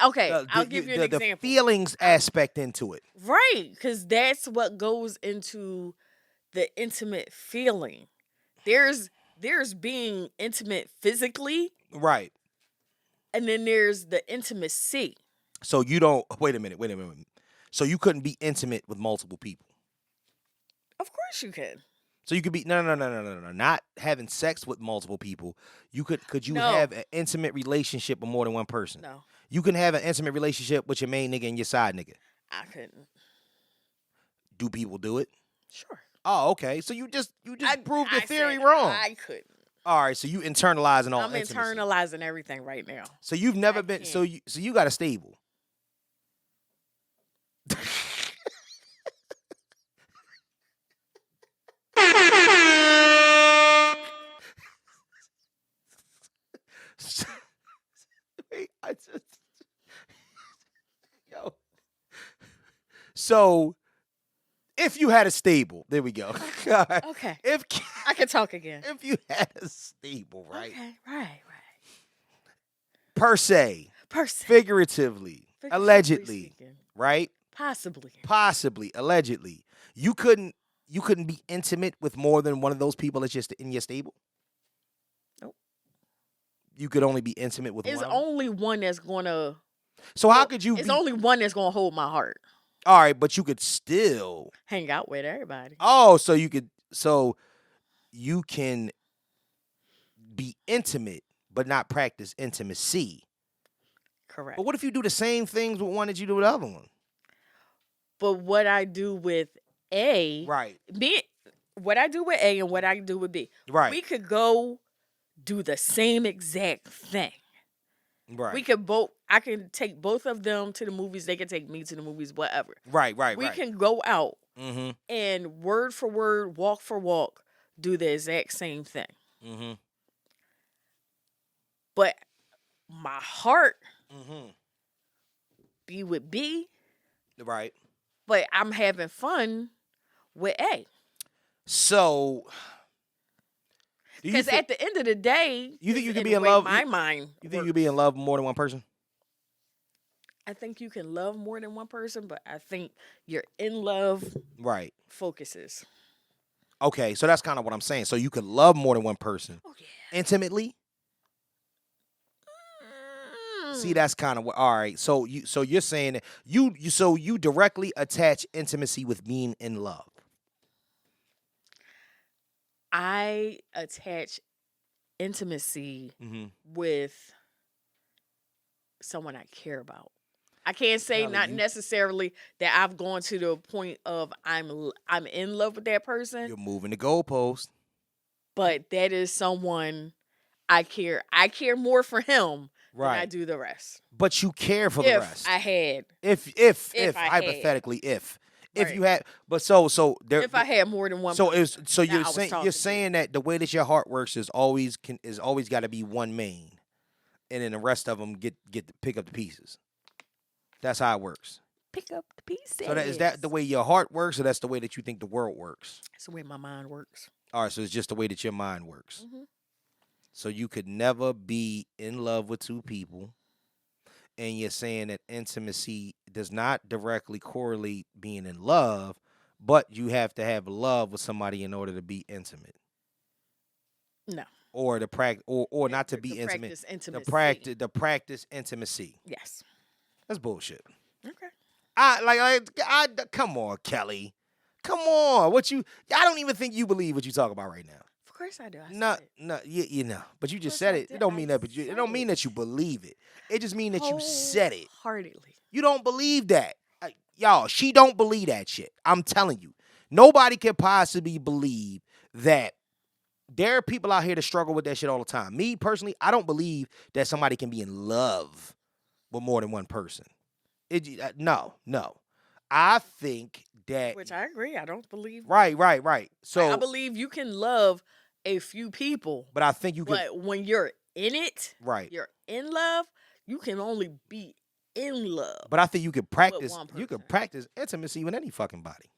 okay, I'll give you an example. The feelings aspect into it, right? Because that's what goes into the intimate feeling. There's being intimate physically, right? And then there's the intimacy. So you don't wait a minute. So you couldn't be intimate with multiple people. Of course you can. So you could be no. Not having sex with multiple people. Could you have an intimate relationship with more than one person? No. You can have an intimate relationship with your main nigga and your side nigga. I couldn't. Do people do it? Sure. Oh, okay. So you just proved your theory wrong. I couldn't. All right. So you internalizing all. I'm internalizing everything right now. So you've never been. Can't. So you got a stable. Yo. So, if you had a stable, there we go. Okay. If I can talk again. If you had a stable, right? Okay. Right. Per se. Figuratively. Allegedly. Speaking. Right? Possibly. Allegedly. You couldn't be intimate with more than one of those people that's just in your stable? Nope. You could only be intimate with one? It's only one that's going to... So how could you... It's only one that's going to hold my heart. All right, but you could still... hang out with everybody. Oh, so you can be intimate, but not practice intimacy. Correct. But what if you do the same things with one that you do with the other one? But what I do with A... Right. What I do with A and what I do with B. Right. We could go do the same exact thing. Right. We could both... I can take both of them to the movies. They can take me to the movies, whatever. Right. We can go out and word for word, walk for walk, do the exact same thing. Mm-hmm. But my heart be with B. Right. But I'm having fun with A. So... Because at the end of the day... You think you can be in love... My mind You think you can be in love with more than one person? I think you can love more than one person, but I think your in love focuses. Okay, so that's kind of what I'm saying. So you could love more than one person. Oh, yeah. Intimately? See, that's kind of what... All right, so you're saying that you directly attach intimacy with being in love. I attach intimacy with someone I care about. I can't say not necessarily that I've gone to the point of I'm in love with that person. You're moving the goalpost. But that is someone I care. I care more for him than I do the rest. But you care for the rest. If hypothetically, if you had, but so there. If I had more than one. So you're saying that the way that your heart works is always got to be one main, and then the rest of them get to pick up the pieces. That's how it works. Pick up the pieces. So is that the way your heart works, or that's the way that you think the world works? It's the way my mind works. All right, so it's just the way that your mind works. Mm-hmm. So you could never be in love with two people, and you're saying that intimacy does not directly correlate being in love, but you have to have love with somebody in order to be intimate. No. Or to practice, or not to be intimate. The practice intimacy. Yes. That's bullshit. Okay. I come on, Kelly. Come on. I don't even think you believe what you talk about right now. Of course I do. You know. But you just said it. It don't mean that. But it don't mean that you believe it. It just means that you said it. Wholeheartedly. You don't believe that, y'all. She don't believe that shit. I'm telling you, nobody can possibly believe that. There are people out here that struggle with that shit all the time. Me personally, I don't believe that somebody can be in love with more than one person. No. I think that... Which I agree. I don't believe... Right. So... I believe you can love a few people. But I think you could. But when you're in it, Right. you're in love, you can only be in love. But I think you could practice. one You could person. practice intimacy with any fucking body.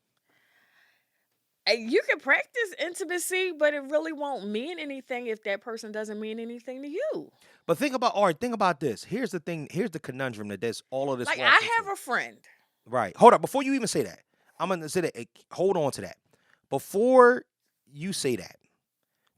And you can practice intimacy, but it really won't mean anything if that person doesn't mean anything to you. But think about this. Here's the thing. Here's the conundrum that there's all of this. Like, walks I into. have a friend. Right. Hold up. Before you even say that, I'm going to say that. Hold on to that. Before you say that,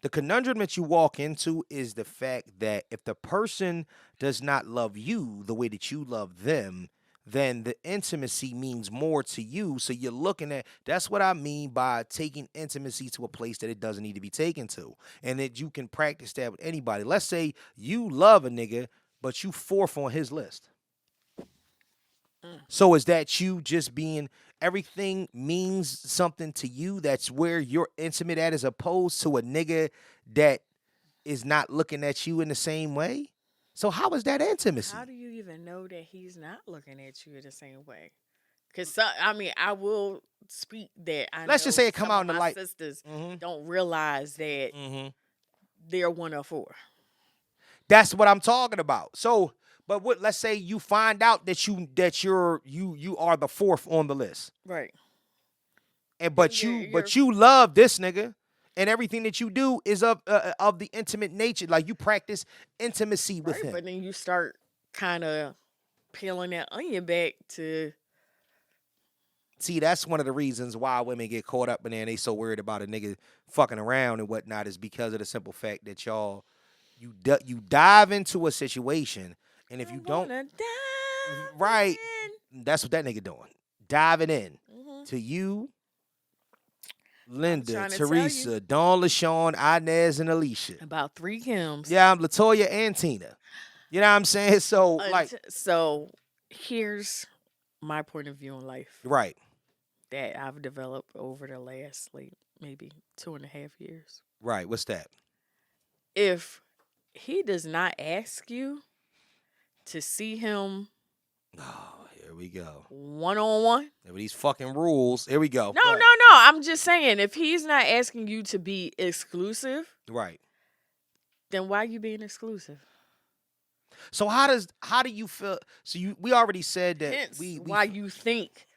the conundrum that you walk into is the fact that if the person does not love you the way that you love them, then the intimacy means more to you. So you're looking at, that's what I mean by taking intimacy to a place that it doesn't need to be taken to. And that you can practice that with anybody. Let's say you love a nigga, but you fourth on his list. So is that you just being, everything means something to you? That's where you're intimate at, as opposed to a nigga that is not looking at you in the same way? So how is that intimacy? How do you even know that he's not looking at you the same way? Because, I mean, I will speak that I Let's know just say it come some out of in the my light. sisters Mhm. don't realize that Mhm. they're 1 of 4. That's what I'm talking about. So, but what? Let's say you find out that you are the fourth on the list, Right. and but You're- you love this nigga, and everything that you do is of the intimate nature. Like you practice intimacy with Right, him. but then you start kind of peeling that onion back to See, that's one of the reasons why women get caught up in there and they so worried about a nigga fucking around and whatnot, is because of the simple fact that y'all you dive into a situation, and if you don't, wanna dive right, in. that's what that nigga doing, diving in Mhm. to you, Linda, trying to tell Teresa, Dawn, LaShawn, Inez, and Alicia. About 3 Kims. Yeah, I'm Latoya and Tina. You know what I'm saying? So like, So here's my point of view on life right, that I've developed over the last like maybe 2.5 years. right. What's that? If he does not ask you to see him Oh, here we go. one-on-one. With these fucking rules. Here we go. No. I'm just saying, if he's not asking you to be exclusive, Right. then why you being exclusive? So how do you feel? So we already said that Hence we why you think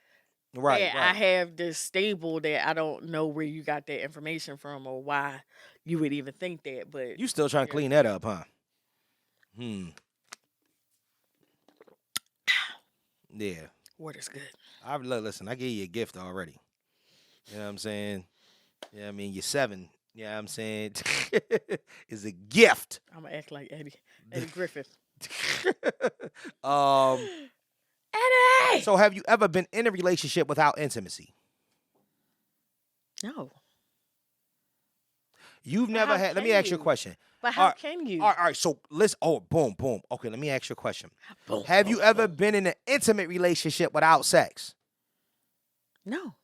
right, that I right. have this stable that I don't know where you got that information from or why you would even think that. But You still trying to clean that up, huh? Yeah. water's good. Listen, I gave you a gift already. You know what I'm saying? Yeah, I mean, you're 7. You know what I'm saying? It's a gift. I'm gonna act like Eddie Griffith. um. Eddie. So, have you ever been in a relationship without intimacy? No. You've never how had. Let me can ask you a you? question. But how Alright, can you? All right. So let's. Oh, boom, boom. Okay, let me ask you a question. Boom, Have you boom, ever boom. been in an intimate relationship without sex? No.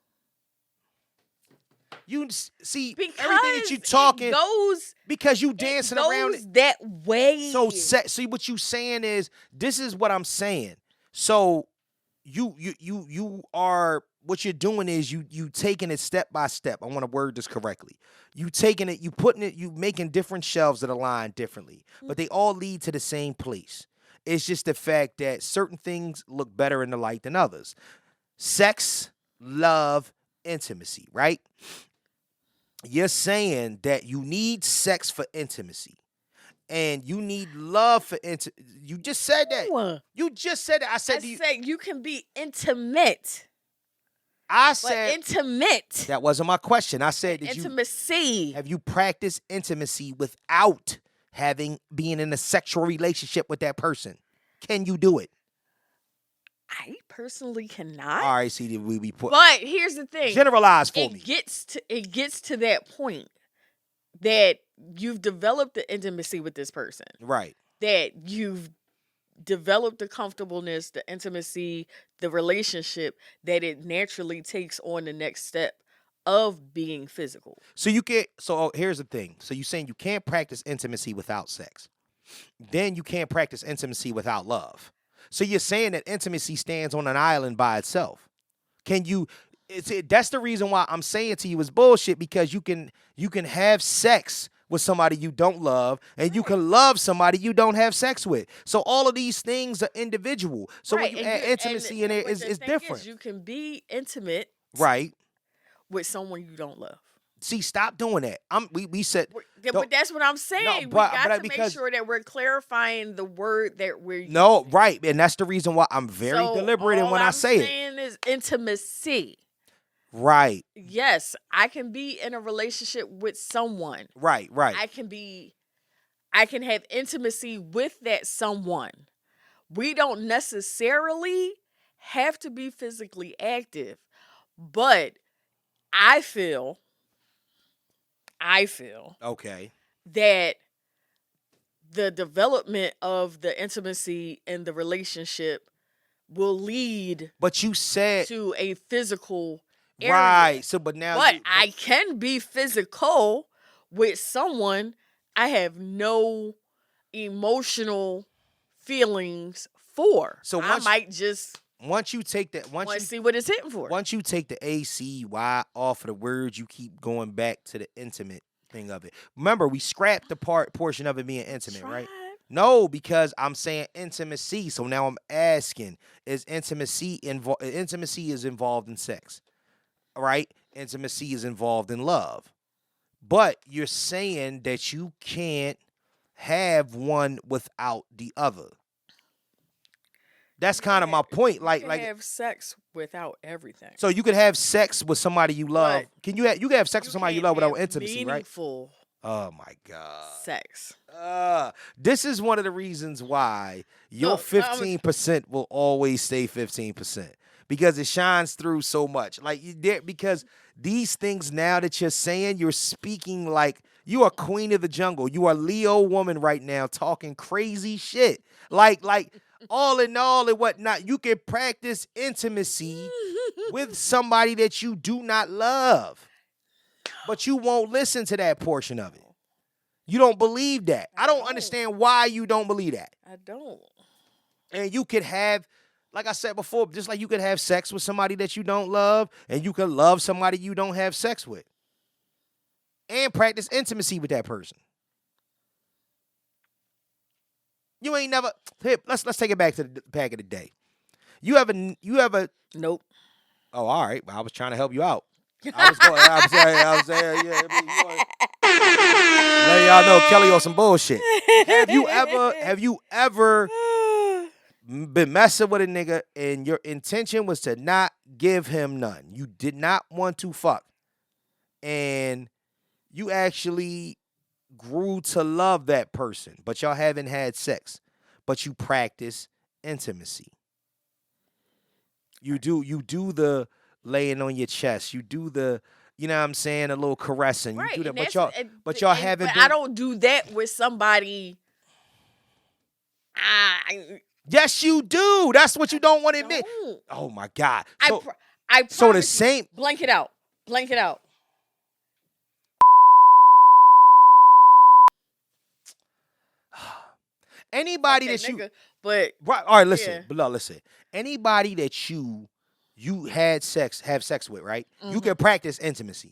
You see Because everything that you talking it goes because you dancing around it. that way. So see what you saying is, this is what I'm saying. So you are, what you're doing is you taking it step by step. I want to word this correctly. You taking it, you putting it, you making different shelves that align differently, but they all lead to the same place. It's just the fact that certain things look better in the light than others. Sex, love, intimacy, right? You're saying that you need sex for intimacy. And you need love for you just said that. No. You just said that. I I said to you, said you can be intimate. I But said intimate. that wasn't my question. I said that Intimacy. have you practiced intimacy without being in a sexual relationship with that person? Can you do it? I personally cannot. All right, see, we put But here's the thing. generalize for me. It gets to that point that you've developed the intimacy with this person. Right. That you've developed the comfortableness, the intimacy, the relationship, that it naturally takes on the next step of being physical. So here's the thing. So you're saying you can't practice intimacy without sex. Then you can't practice intimacy without love. So you're saying that intimacy stands on an island by itself. That's the reason why I'm saying to you it's bullshit, because you can have sex with somebody you don't love, and you can love somebody you don't have sex with. So all of these things are individual. So when you add intimacy in there, it's different. You can be intimate, right, with someone you don't love. See, stop doing that. We said, but that's what I'm saying. No, we got to make sure that we're clarifying the word that we're using. No, right, and that's the reason why I'm very deliberate in when I say it. All I'm saying is intimacy. Right. Yes, I can be in a relationship with someone. Right. I can have intimacy with that someone. We don't necessarily have to be physically active, but I feel okay that the development of the intimacy in the relationship will lead but you said to a physical area. Right. So but now I can be physical with someone I have no emotional feelings for. So I might just once you take that, see what it's hitting for. Once you take the ACY off of the words, you keep going back to the intimate thing of it. Remember, we scrapped the portion of it being intimate, right? No, because I'm saying intimacy. So now I'm asking, is intimacy involved? Intimacy is involved in sex, right? Intimacy is involved in love. But you're saying that you can't have one without the other. That's kind of my point. Like have sex without everything. So you could have sex with somebody you love. You can have sex with somebody you love without intimacy, right? Meaningful. Oh my God. Sex. This is one of the reasons why your 15% will always stay 15%. Because it shines through so much. Because these things now that you're saying, you're speaking like you are queen of the jungle. You are Leo woman right now talking crazy shit. Like all in all and whatnot, you can practice intimacy with somebody that you do not love. But you won't listen to that portion of it. You don't believe that. I don't understand why you don't believe that. I don't. And you could have, like I said before, just like you could have sex with somebody that you don't love, and you could love somebody you don't have sex with. And practice intimacy with that person. You ain't never. Here, let's take it back to the back of the day. You ever? Nope. Oh, all right. Well, I was trying to help you out. I'm saying, yeah. Let y'all know Kelly on some bullshit. Have you ever been messing with a nigga and your intention was to not give him none? You did not want to fuck, and you actually grew to love that person, but y'all haven't had sex, but you practice intimacy. You do the laying on your chest. You do the, you know what I'm saying, a little caressing. Right. You do that, but y'all haven't been. I don't do that with somebody. Yes, you do. That's what you don't want to admit. Oh my God. So the same. Blank it out. Anybody that you, but right, all right, listen, listen. Anybody that you have sex with, right? Mm-hmm. You can practice intimacy,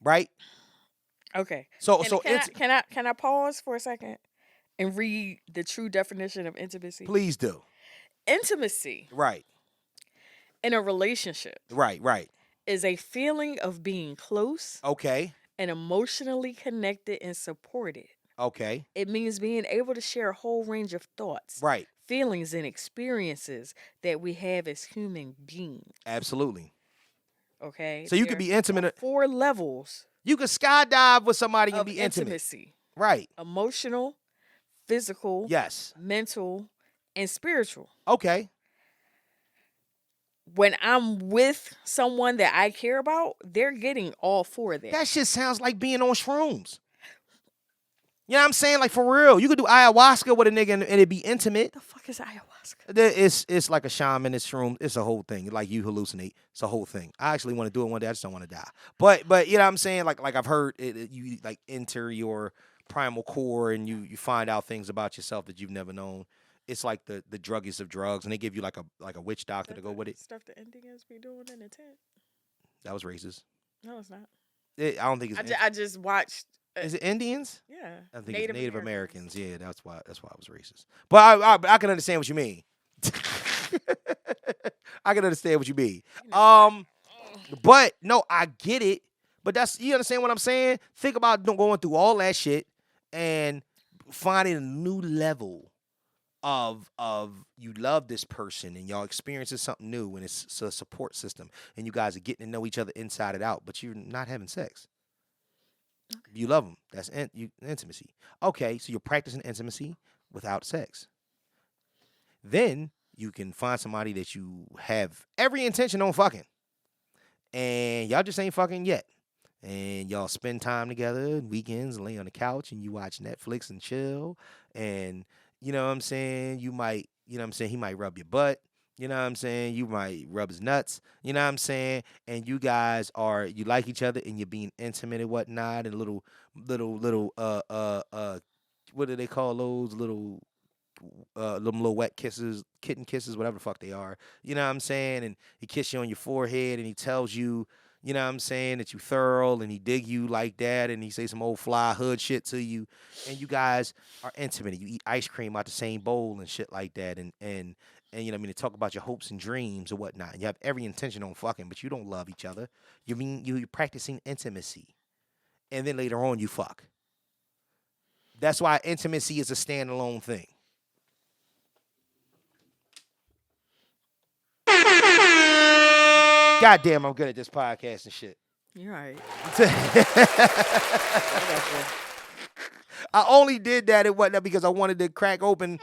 right? Okay. Can I pause for a second and read the true definition of intimacy? Please do. Intimacy, right, in a relationship, right, is a feeling of being close, okay, and emotionally connected and supported. Okay. It means being able to share a whole range of thoughts, right, feelings, and experiences that we have as human beings. Absolutely. Okay. So you could be intimate. 4 levels. You could skydive with somebody and be intimate. Intimacy. Right. Emotional, physical, yes, mental, and spiritual. Okay. When I'm with someone that I care about, they're getting all 4 of that. That shit sounds like being on shrooms. You know what I'm saying? Like, for real. You could do ayahuasca with a nigga and it'd be intimate. The fuck is ayahuasca? It's like a shaman, it's shroom. It's a whole thing. Like, you hallucinate. It's a whole thing. I actually want to do it one day. I just don't want to die. But you know what I'm saying? Like I've heard you like enter your primal core and you find out things about yourself that you've never known. It's like the druggiest of drugs, and they give you like a witch doctor to go with it. Stuff the Indians be doing in the tent. That was racist. No, it's not. I don't think it's. I just watched Is it Indians? Yeah. I think it's Native Americans. Yeah, that's why I was racist. But I can understand what you mean. I can understand what you mean. But no, I get it. But you understand what I'm saying? Think about going through all that shit and finding a new level of you love this person and y'all experiencing something new, and it's a support system and you guys are getting to know each other inside and out, but you're not having sex. Okay. You love them. That's intimacy. Okay, so you're practicing intimacy without sex. Then you can find somebody that you have every intention on fucking, and y'all just ain't fucking yet. And y'all spend time together weekends, lay on the couch, and you watch Netflix and chill. And you know what I'm saying? You might, you know what I'm saying? He might rub your butt. You know what I'm saying? You might rub his nuts. You know what I'm saying? And you guys you like each other, and you're being intimate and whatnot, and little, what do they call those little wet kisses, kitten kisses, whatever the fuck they are. You know what I'm saying? And he kisses you on your forehead, and he tells you, you know what I'm saying, that you thorough, and he dig you like that, and he say some old fly hood shit to you, and you guys are intimate. You eat ice cream out the same bowl and shit like that, and you know what I mean, to talk about your hopes and dreams or whatnot. And you have every intention on fucking, but you don't love each other. You're practicing intimacy, and then later on you fuck. That's why intimacy is a standalone thing. God damn, I'm good at this podcast and shit. You're right. I only did that and whatnot because I wanted to crack open.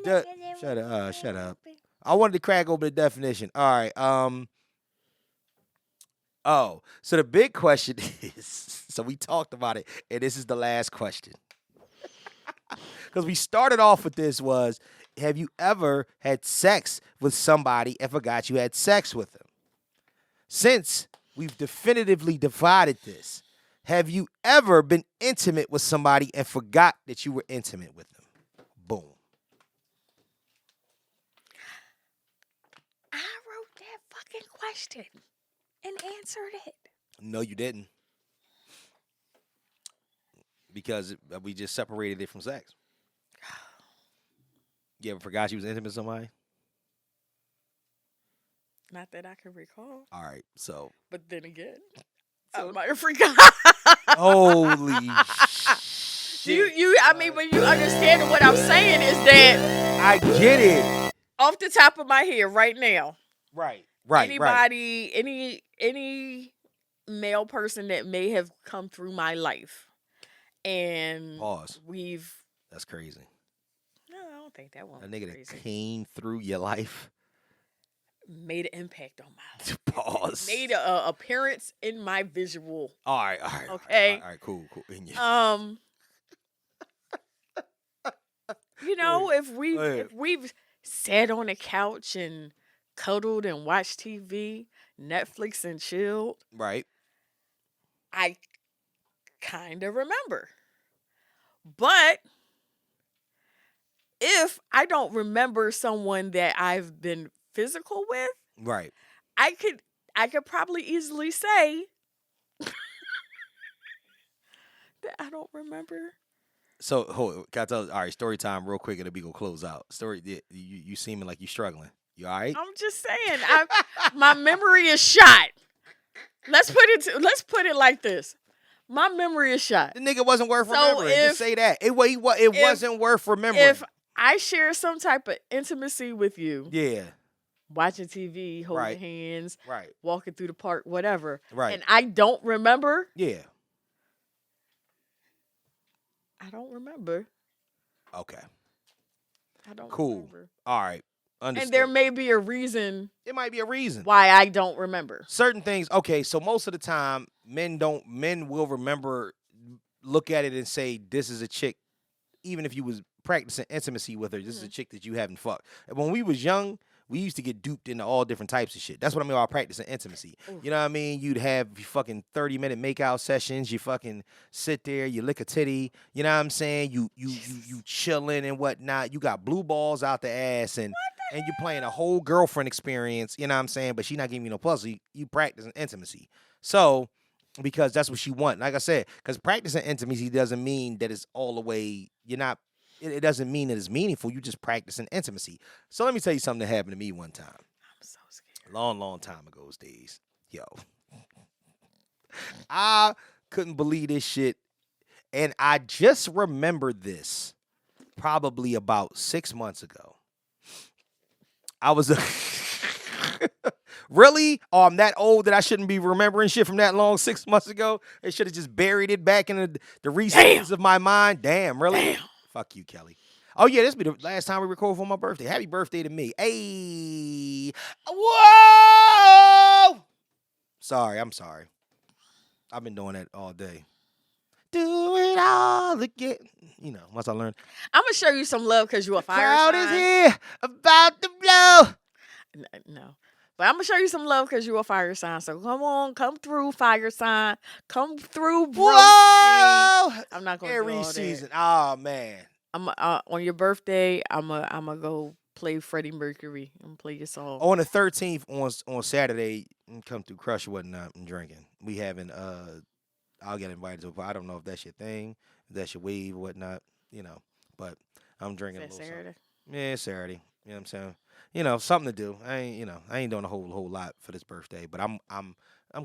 Shut up. I wanted to crack open the definition. All right. Oh, so the big question is, so we talked about it, and this is the last question. Because we started off with this was, have you ever had sex with somebody and forgot you had sex with them? Since we've definitively divided this, have you ever been intimate with somebody and forgot that you were intimate with them? Boom. I wrote that fucking question and answered it. No, you didn't. Because we just separated it from sex. You ever forgot you was intimate with somebody? Not that I can recall. All right, so. But then again, I might have forgot. Holy shit. I mean, when you understand what I'm saying is that I get it. Off the top of my head right now. Right. Anybody, any male person that may have come through my life and Pause. That's crazy. No, I don't think that one. A nigga that came through your life made an impact on my life. Pause. Made an appearance in my visual. All right. Okay. All right, cool. You know, if we've sat on the couch and cuddled and watched TV, Netflix and chilled. Right. I kind of remember. But if I don't remember someone that I've been physical with, right, I could probably easily say that I don't remember. So, can I tell? All right, story time, real quick, and then we gonna close out. Story, you seeming like you struggling. You all right? I'm just saying, my memory is shot. Let's put it like this. My memory is shot. The nigga wasn't worth remembering. Just say that. It wasn't worth remembering. If I share some type of intimacy with you, yeah, watching TV, holding hands, right, walking through the park, whatever, right, and I don't remember, yeah, I don't remember. Okay. I don't remember. All right. Understood. And there may be a reason. It might be a reason why I don't remember certain things. Okay, so most of the time, men will remember, look at it and say, "This is a chick." Even if you was practicing intimacy with her, this is a chick that you haven't fucked. And when we was young, we used to get duped into all different types of shit. That's what I mean by practicing intimacy. Ooh. You know what I mean? You'd have fucking 30-minute makeout sessions. You fucking sit there, you lick a titty. You know what I'm saying? You chilling and whatnot. You got blue balls out the ass and you playing a whole girlfriend experience. You know what I'm saying? But she not giving you no pussy. You practicing intimacy. So because that's what she wants. Like I said, because practicing intimacy doesn't mean that it's all the way. You're not. It doesn't mean that it's meaningful. You just practicing intimacy. So let me tell you something that happened to me one time. I'm so scared. Long time ago those days. Yo. I couldn't believe this shit. And I just remembered this probably about 6 months ago. I was really? Oh, I'm that old that I shouldn't be remembering shit from that long 6 months ago? They should have just buried it back in the recesses of my mind. Damn, really? Damn. Fuck you, Kelly. Oh, yeah, this be the last time we record for my birthday. Happy birthday to me. Hey. Whoa! Sorry, I'm sorry. I've been doing that all day. Do it all again. You know, once I learned. I'm gonna show you some love because you a fire Crowd sign. is here, about to blow. No. But I'm gonna show you some love because you a fire sign. So come on, come through, fire sign. Come through, bro. Whoa! I'm not gonna do Every all season. that. Oh, man. I'm on your birthday. I'm go play Freddie Mercury and play your song. On the 13th, on Saturday, come through Crush or whatnot and drinking. We having I'll get invited to. I don't know if that's your thing, if that's your wave or whatnot. You know, but I'm drinking a little Saturday. something. Yeah, it's Saturday. You know what I'm saying? You know, something to do. I ain't doing a whole lot for this birthday, but I'm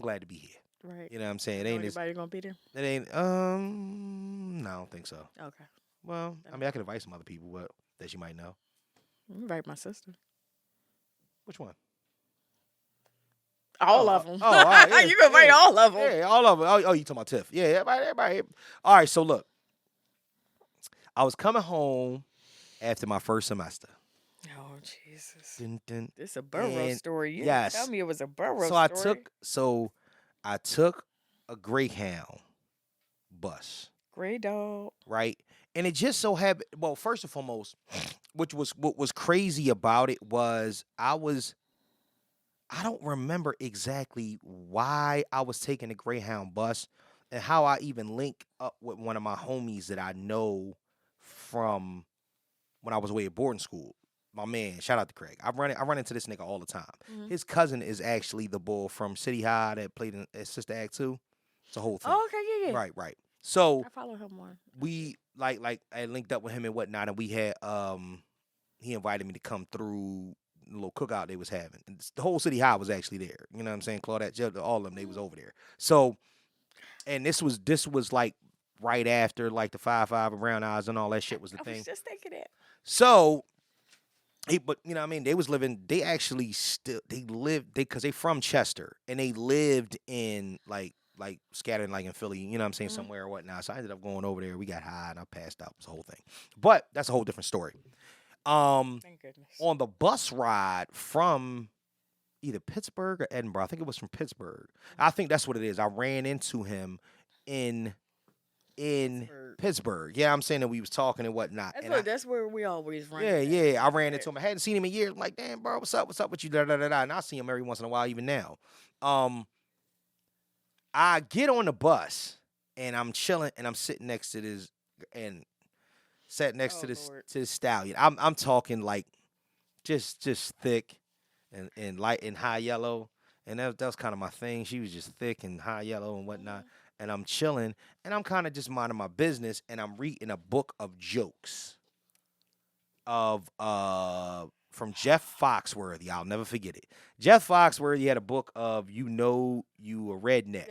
glad to be here. Right. You know what I'm saying? It Know ain't this. anybody gonna be there? It ain't. No, I don't think so. Okay. Well, I mean, I could invite some other people, but that you might know. Invite my sister. Which one? All of them. Oh, all right, yeah, you can invite yeah. all of them. Yeah, all of them. Oh, you talking about Tiff? Yeah, everybody. All right, so look, I was coming home after my first semester. Oh Jesus! Dun, dun. This a Burrow And story. You yes. didn't tell me it was a Burrow So story. I took a Greyhound bus, Gray dog. right? And it just so happened. Well, first and foremost, what was crazy about it was I don't remember exactly why I was taking the Greyhound bus and how I even link up with one of my homies that I know from when I was away at boarding school. My man, shout out to Craig. I run into this nigga all the time. Mhm. His cousin is actually the bull from City High that played in Sister Act 2. It's a whole thing. Oh, okay, yeah. Right. So I follow him more. we like I linked up with him and whatnot, and we had he invited me to come through the little cookout they was having. And the whole City High was actually there. You know what I'm saying? Claudette, Jill, all of them, they was over there. So, and this was like right after like the 5-5 and Brown Eyes and all that shit was the I thing. was just thinking that. So, but you know what I mean? They was living. They actually because they from Chester and they lived in like scattered like in Philly. You know what I'm saying? Mhm. Somewhere or whatnot. So I ended up going over there. We got high and I passed out. It was the whole thing. But that's a whole different story. Thank goodness. On the bus ride from either Pittsburgh or Edinburgh, I think it was from Pittsburgh. I think that's what it is. I ran into him in Pittsburgh. Yeah, I'm saying that we was talking and whatnot. That's where we always run. Yeah. I ran into him. I hadn't seen him in years. I'm like, damn, bro, what's up? What's up with you? Da, da, da, da. And I see him every once in a while, even now. I get on the bus and I'm chilling and I'm sitting next to this and sat next to this Lord. to this stallion. I'm talking like just thick and light and high yellow. And that was kind of my thing. She was just thick and high yellow and whatnot. And I'm chilling, and I'm kind of just minding my business, and I'm reading a book of jokes of from Jeff Foxworthy. I'll never forget it. Jeff Foxworthy had a book of You Know You a Redneck.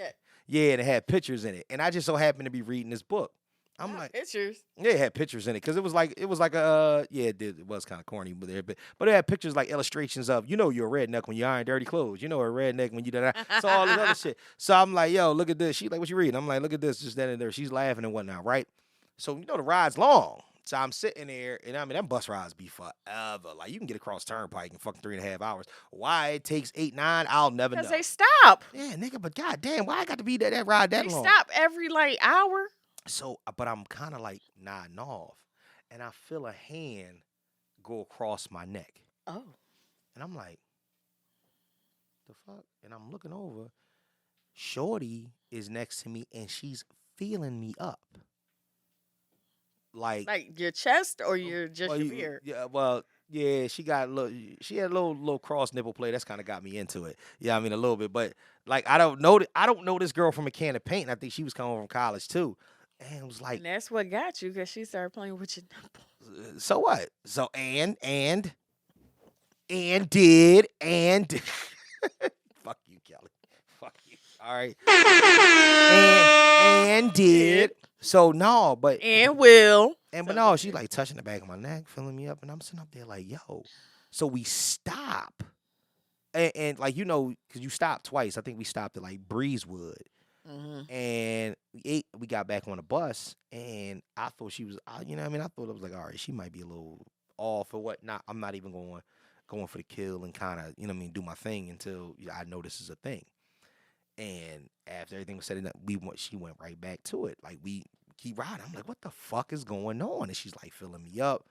Yeah, and it had pictures in it. And I just so happened to be reading this book. I'm like, pictures. Yeah, it had pictures in it because it was like a it did. It was kind of corny, but it had pictures like illustrations of you're a redneck when you iron dirty clothes. A redneck when you da. So all this other shit. So I'm like, yo, look at this. She's like, what you reading? I'm like, look at this, just that and there. She's laughing and whatnot, right? So the ride's long. So I'm sitting there, and I mean that bus rides be forever. Like you can get across Turnpike in fucking 3.5 hours. Why it takes 8, 9, I'll never know. Because they stop. Yeah, nigga, but goddamn, why I got to be that ride that long? They stop every hour. So, but I'm kind of like nodding off, and I feel a hand go across my neck. Oh. And I'm like, the fuck? And I'm looking over. Shorty is next to me, and she's feeling me up. Like Like your chest or your just your beard? Yeah, Yeah, she got a little. She had a little cross nipple play. That's kind of got me into it. Yeah, I mean a little bit, but like I don't know. I don't know this girl from a can of paint. And I think she was coming from college too, and it was like, And that's what got you because she started playing with your nipple. so what? So and did and fuck you, Kelly. Fuck you. All right. And did. So no, but And will. but no, she like touching the back of my neck, filling me up, and I'm sitting up there like, yo. So we stop, and like because you stopped twice. I think we stopped at like Breezewood, and we got back on the bus, and I thought she was, I thought it was like, all right, she might be a little off or whatnot. I'm not even going for the kill and kind of do my thing until I know this is a thing. And after everything was said and done, she went right back to it. Like we keep riding. I'm like, what the fuck is going on? And she's like filling me up.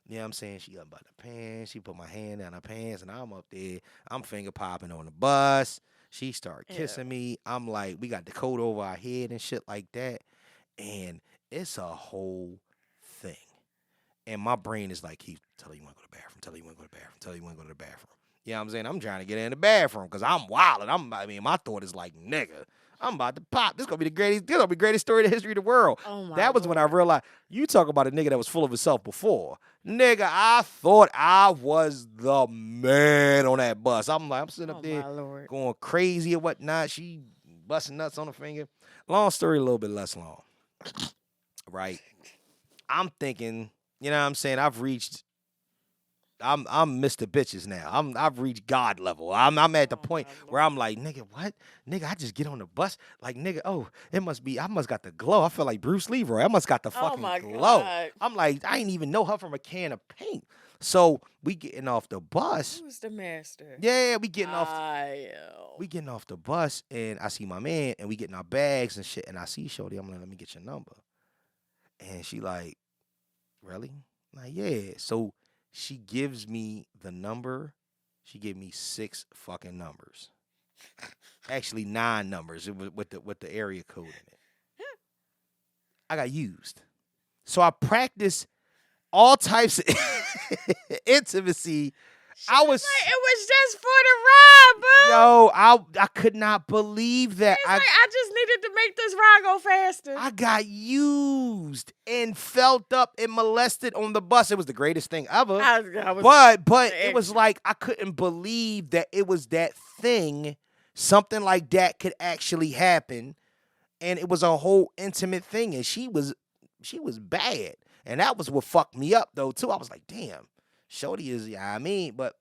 You know what I'm saying? She unbuttoned the pants. She put my hand down her pants, and I'm up there. I'm finger popping on the bus. She started kissing me. I'm like, we got the coat over our head and shit like that. And it's a whole thing. And my brain is like, tell her you want to go to the bathroom. Tell her you want to go to the bathroom. Tell her you want to go to the bathroom. You know what I'm saying? I'm trying to get in the bathroom because I'm wilding. My thought is like, nigga, I'm about to pop. This is going to be the greatest story in the history of the world. Oh my that was Lord. when I realized, you talk about a nigga that was full of himself before. Nigga, I thought I was the man on that bus. I'm sitting up there going crazy or whatnot. She busting nuts on her finger. Long story, a little bit less long. Right? I'm thinking, you know what I'm saying? I'm Mr. Bitches now. I've reached God level. I'm at the point where I'm like, nigga, what? Nigga, I just get on the bus. Like, nigga, I must got the glow. I feel like Bruce Leroy. I must got the fucking glow. God. I'm like, I ain't even know her from a can of paint. So we getting off the bus. Who's the master? Yeah, we getting off. We We getting off the bus, and I see my man, and we getting our bags and shit. And I see Shorty. I'm like, let me get your number. And she like, really? I'm like, yeah. So she gives me the number. She gave me 6 fucking numbers. Actually, 9 numbers with the area code in it. I got used. So I practiced all types of intimacy. it was just for the ride, bro. Yo, I could not believe that. I just needed to make this ride go faster. I got used and felt up and molested on the bus. It was the greatest thing ever. But it was like I couldn't believe that it was that thing. Something like that could actually happen, and it was a whole intimate thing. And she was bad, and that was what fucked me up though too. I was like, damn, Shorty is, but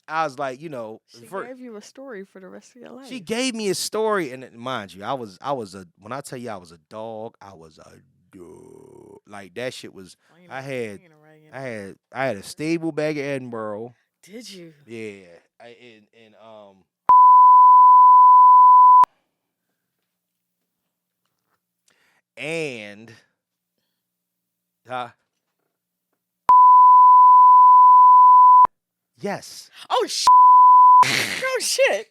I was like, she gave you a story for the rest of your life. She gave me a story, and mind you, when I tell you I was a dog, I was a dog. Like that shit was. I had a stable bag of Edinburgh. Did you? Yeah, and yes. Oh no shit.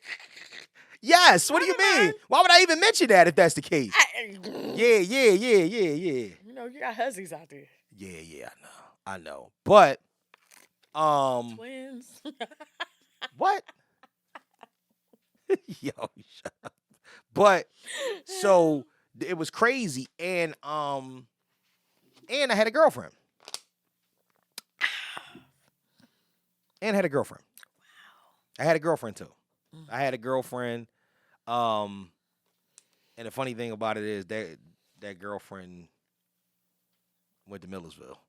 Yes. What do you mean? Why would I even mention that if that's the case? Yeah. You got hussies out there. Yeah, I know. But twins. What? Yo, shut up. But so it was crazy, and I had a girlfriend. And I had a girlfriend. Wow. I had a girlfriend too. Mm-hmm. I had a girlfriend. And the funny thing about it is that girlfriend went to Millersville.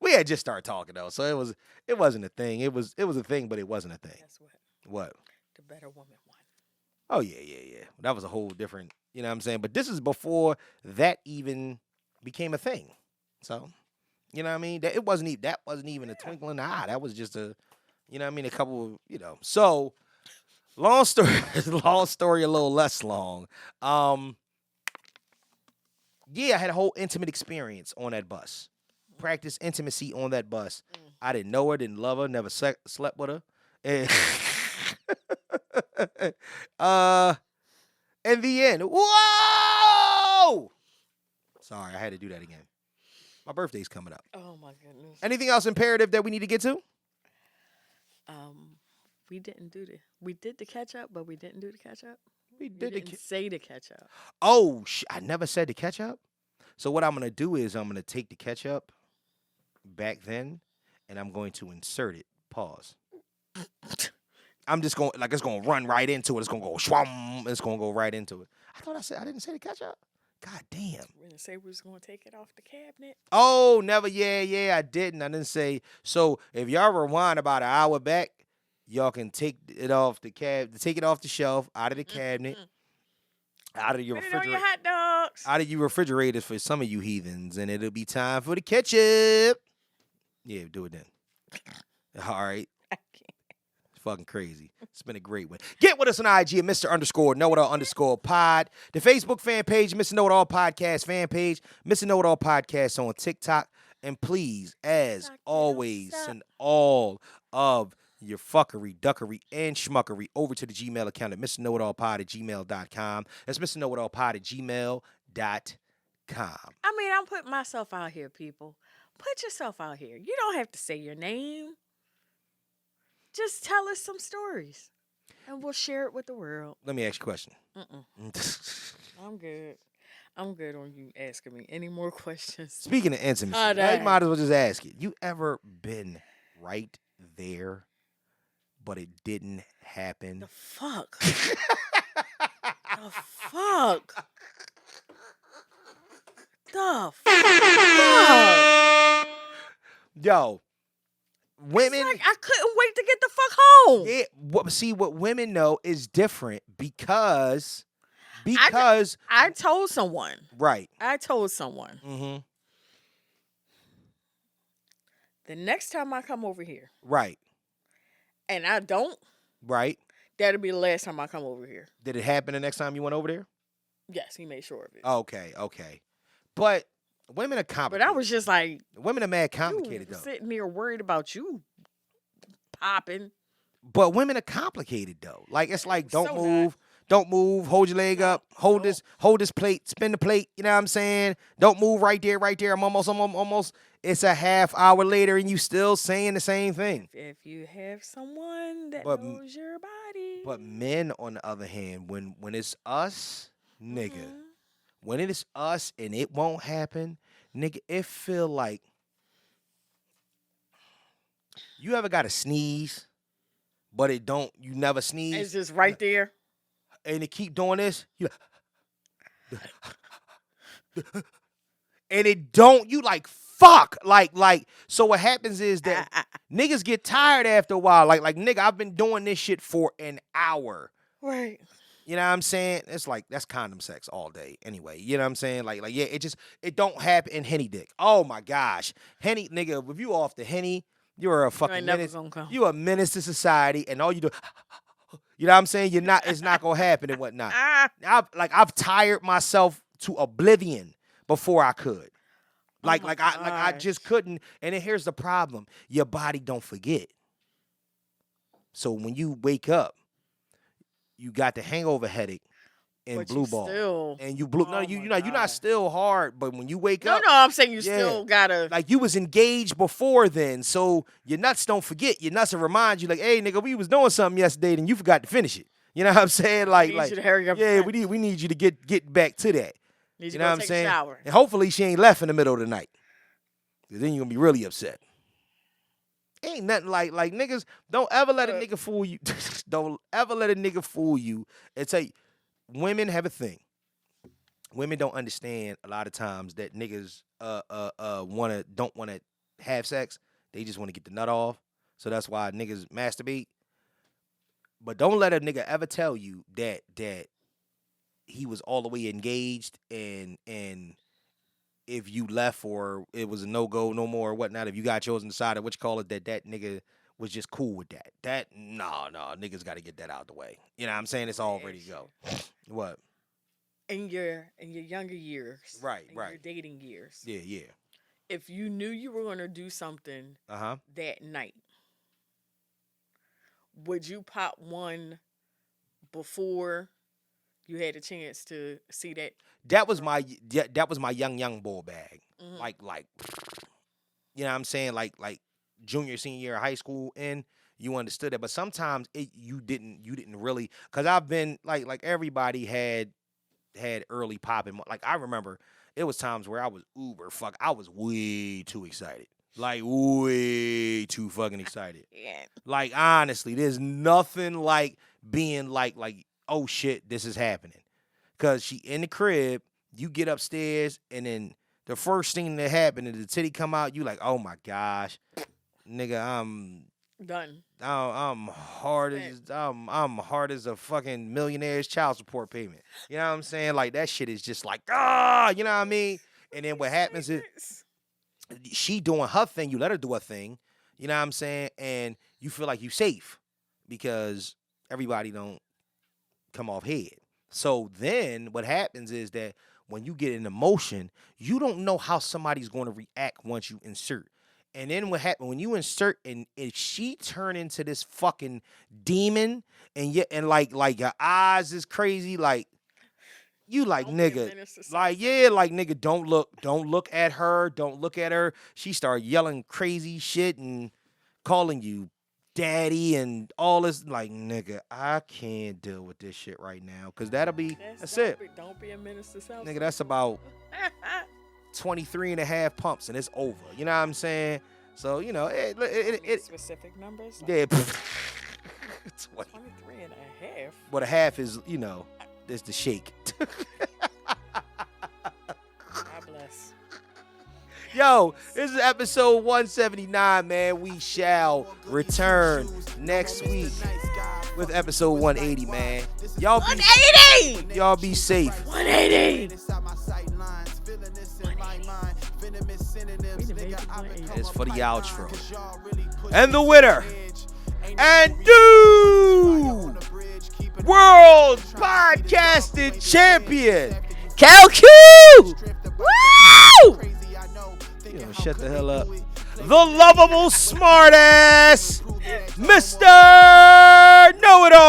We had just started talking though, so it wasn't a thing. It was a thing, but it wasn't a thing. Guess what? What? The better woman won. Oh yeah. That was a whole different, you know what I'm saying? But this is before that even became a thing. So, you know what I mean? That wasn't even a twinkle in the eye. That was just a couple of, So, long story, a little less long. Yeah, I had a whole intimate experience on that bus. Practice intimacy on that bus. I didn't know her, didn't love her, never slept with her. And in the end, whoa! Sorry, I had to do that again. My birthday's coming up. Oh my goodness. Anything else imperative that we need to get to? We didn't do we did the catch up, but we didn't do the catch up. We You did didn't say the catch up. Oh, I never said the catch up. So what I'm gonna do is I'm gonna take the catch up back then, and I'm going to insert it. Pause. I'm just going it's gonna run right into it. It's gonna go shwam. It's gonna go right into it. I didn't say the catch up. God damn. We didn't say we was gonna take it off the cabinet. Oh, never. Yeah, I didn't. I didn't say. So if y'all rewind about an hour back, y'all can take it off take it off the shelf, out of the cabinet, out of your Put it on refrigerator, your hot dogs. out of your refrigerators for some of you heathens, and it'll be time for the ketchup. Yeah, do it then. All right. I can't. It's fucking crazy. It's been a great one. Get with us on IG at Mr._KnowItAll_pod. The Facebook fan page, Mr. Know It All Podcast fan page, Mr. Know It All Podcast on TikTok. And please, as always, send all of your fuckery, duckery, and schmuckery over to the Gmail account at MrKnowItAllPod@gmail.com. That's MrKnowItAllPod@gmail.com. I mean, I'm putting myself out here, people. Put yourself out here. You don't have to say your name. Just tell us some stories, and we'll share it with the world. Let me ask you a question. I'm good. I'm good on you asking me any more questions. Speaking of intimacy, Oh, I might as well just ask it. You ever been right there, but it didn't happen? The fuck? The fuck? The fuck? Yo, women. It's like I couldn't wait to get the fuck home. Yeah, what women know is different because I told someone. right. I told someone. Mm-hmm. The next time I come over here, Right. and I don't, Right. that'll be the last time I come over here. Did it happen the next time you went over there? Yes, he made sure of it. Okay. But women are But complicated. I was just like, Women are mad complicated you though. sitting there worried about you popping. But women are complicated though. Like it's like don't So move. Don't move. Hold your leg up. Hold this plate. Spin the plate. You know what I'm saying? Don't move right there. I'm almost. It's a half hour later and you still saying the same thing. If you have someone that But- knows your body. But men, on the other hand, when it's us, nigga, when it is us and it won't happen, nigga, it feel like you ever got to sneeze, but it don't. You never sneeze. It's just right there. And it keep doing this, and it don't. You like fuck, like. So what happens is that niggas get tired after a while. Like nigga, I've been doing this shit for an hour. Right. You know what I'm saying? It's like that's condom sex all day. Anyway, you know what I'm saying? Like yeah, it don't happen in Henny dick. Oh my gosh, Henny nigga, if you off the Henny, you're a fucking menace. You a menace to society, and all you do. You know what I'm saying? It's not gonna happen and whatnot. I've tired myself to oblivion before I could. I just couldn't. And then here's the problem: your body don't forget. So when you wake up, you got the hangover headache and But blue you ball, still, and you blue. No, you're not still hard, but when you wake up, No, I'm saying you still gotta. like you was engaged before then, so your nuts don't forget. Your nuts will remind you, like, hey, nigga, we was doing something yesterday, and you forgot to finish it. You know what I'm saying? Like, need you to hurry up. yeah, we need you to get back to that. Need You to know go what I'm take saying? a shower. And hopefully she ain't left in the middle of the night, because then you're gonna be really upset. Ain't nothing like niggas. Don't ever let a nigga fool you. Don't ever let a nigga fool you and tell you. Women have a thing. Women don't understand a lot of times that niggas don't wanna have sex. They just want to get the nut off. So that's why niggas masturbate. But don't let a nigga ever tell you that he was all the way engaged and if you left or it was a no-go, no more or whatnot, if you got yours and decided what you call it, that nigga was just cool with that. No, niggas got to get that out the way. You know what I'm saying? It's all ready to go. What? In your younger years, Right. Your dating years. Yeah. If you knew you were gonna do something that night, would you pop one before you had a chance to see that. That was my young boy bag. Like you know what I'm saying? Like junior, senior year of high school, and you understood it. But sometimes you didn't really, because I've been like everybody had early popping. Like I remember it was times where I was I was way too excited. Like way too fucking excited. Yeah. Like honestly, there's nothing like being like oh shit, this is happening. Cause she in the crib, you get upstairs, and then the first thing that happened is the titty come out, you like, oh my gosh, nigga, I'm Done. I'm hard as a fucking millionaire's child support payment. You know what I'm saying? Like that shit is just like, you know what I mean? And then what happens is she doing her thing, you let her do her thing, you know what I'm saying? And you feel like you safe because everybody don't come off head. So then what happens is that when you get in emotion, you don't know how somebody's going to react once you insert. And then what happened when you insert, and if she turn into this fucking demon, and like your eyes is crazy, like you like nigga, like yeah, like nigga, don't look at her. She started yelling crazy shit and calling you daddy and all this, like nigga, I can't deal with this shit right now, because that's it. Don't be a minister self. Nigga, that's about 23 and a half pumps and it's over. You know what I'm saying? So, you know, it specific numbers? Yeah. 23 and a half. But a half is, you know, there's the shake. God bless. Yo, this is episode 179, man. We shall return next week with episode 180, man. Y'all be 180! Y'all be safe. 180! It's for the outro. And the winner and new world podcasting champion, Q! Woo! You know, shut the hell up. The lovable smartass, Mr. Know-It-All.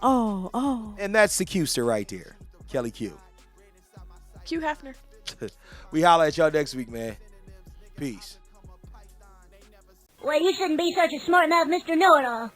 Oh. And that's the Qster right there. Kellie Q. Q Hefner. We holla at y'all next week, man. Peace. Well, you shouldn't be such a smart mouth, Mr. Know-It-All.